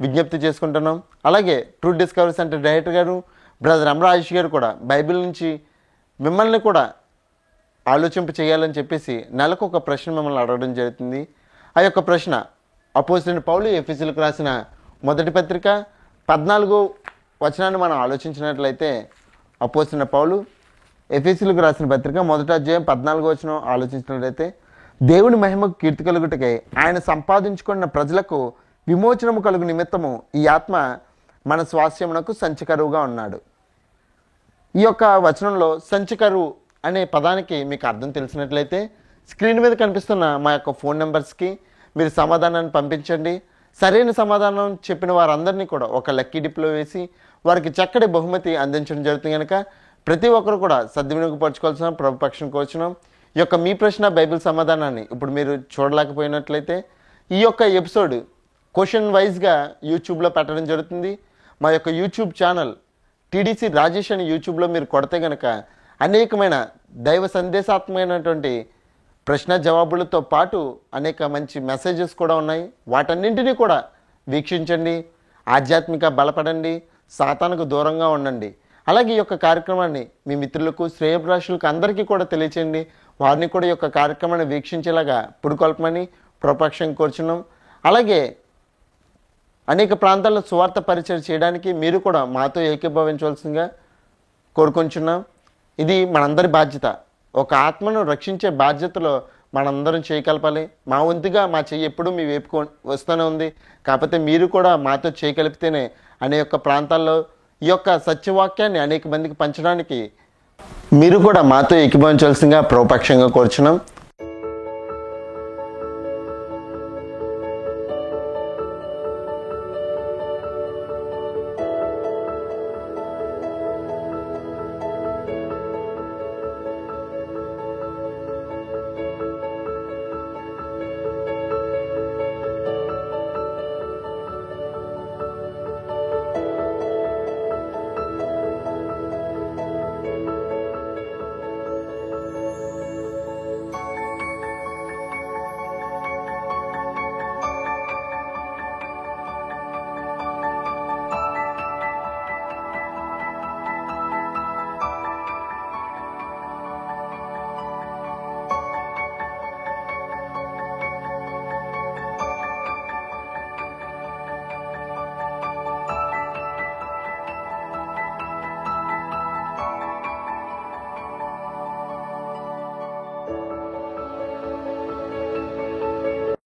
విజ్ఞప్తి చేసుకుంటున్నాం. అలాగే ట్రూత్ డిస్కవరీ సెంటర్ డైరెక్టర్ గారు బ్రదర్ అమరాజేష్ గారు కూడా బైబిల్ నుంచి మిమ్మల్ని కూడా ఆలోచింప చేయాలని చెప్పేసి నెలకు ఒక ప్రశ్న మిమ్మల్ని అడగడం జరుగుతుంది. ఆ యొక్క ప్రశ్న అపోజిట్ పౌలు ఎఫెసీయులకు రాసిన మొదటి పత్రిక 14వ వచనాన్ని మనం ఆలోచించినట్లయితే అపోస్తలుడైన పౌలు ఎఫెసీయులకు రాసిన పత్రిక 1వ అధ్యాయం 14వ వచనం ఆలోచించినట్లయితే, దేవుని మహిమకు కీర్తి కలుగుటకై ఆయన సంపాదించుకున్న ప్రజలకు విమోచనము కలుగు నిమిత్తము ఈ ఆత్మ మన స్వాస్థ్యమునకు సంచకరువుగా ఉన్నాడు. ఈ యొక్క వచనంలో సంచకరువు అనే పదానికి మీకు అర్థం తెలిసినట్లయితే స్క్రీన్ మీద కనిపిస్తున్న మా యొక్క ఫోన్ నెంబర్స్కి మీరు సమాధానాన్ని పంపించండి. సరైన సమాధానం చెప్పిన వారందరినీ కూడా ఒక లక్కీ డిప్లో వేసి వారికి చక్కటి బహుమతి అందించడం జరుగుతుంది. కనుక ప్రతి ఒక్కరు కూడా సద్వినియోగపరచుకోవాల్సిన ప్రభుపక్షం కోరుచున్నాం. ఈ యొక్క మీ ప్రశ్న బైబిల్ సమాధానాన్ని ఇప్పుడు మీరు చూడలేకపోయినట్లయితే ఈ యొక్క ఎపిసోడ్ క్వశ్చన్ వైజ్గా యూట్యూబ్లో పెట్టడం జరుగుతుంది. మా యొక్క యూట్యూబ్ ఛానల్ టీడీసీ రాజేష్ అని యూట్యూబ్లో మీరు కొడితే కనుక అనేకమైన దైవ సందేశాత్మకమైనటువంటి ప్రశ్న జవాబులతో పాటు అనేక మంచి మెసేజెస్ కూడా ఉన్నాయి. వాటన్నింటినీ కూడా వీక్షించండి, ఆధ్యాత్మిక బలపడండి, సాతానుకు దూరంగా ఉండండి. అలాగే ఈ యొక్క కార్యక్రమాన్ని మీ మిత్రులకు, శ్రేయభిలాషులకు అందరికీ కూడా తెలియచేయండి. వారిని కూడా ఈ యొక్క కార్యక్రమాన్ని వీక్షించేలాగా పురుకొల్పమని ప్రభుపక్షం కోరుచున్నాం. అలాగే అనేక ప్రాంతాల్లో సువార్త పరిచయం చేయడానికి మీరు కూడా మాతో ఏకీభవించవలసిందిగా కోరుకుంటున్నాం. ఇది మనందరి బాధ్యత. ఒక ఆత్మను రక్షించే బాధ్యతలో మనందరం చేయగలపాలి. మా వంతుగా మా చెయ్యి ఎప్పుడూ మీ వైపుకు వస్తూనే ఉంది. కాకపోతే మీరు కూడా మాతో చేయగలిపితేనే అనేక ప్రాంతాల్లో ఈ యొక్క సత్యవాక్యాన్ని అనేక మందికి పంచడానికి మీరు కూడా మాతో ఏకీభవించవలసిందిగా ప్రభుపక్షంగా కోరుచున్నాం.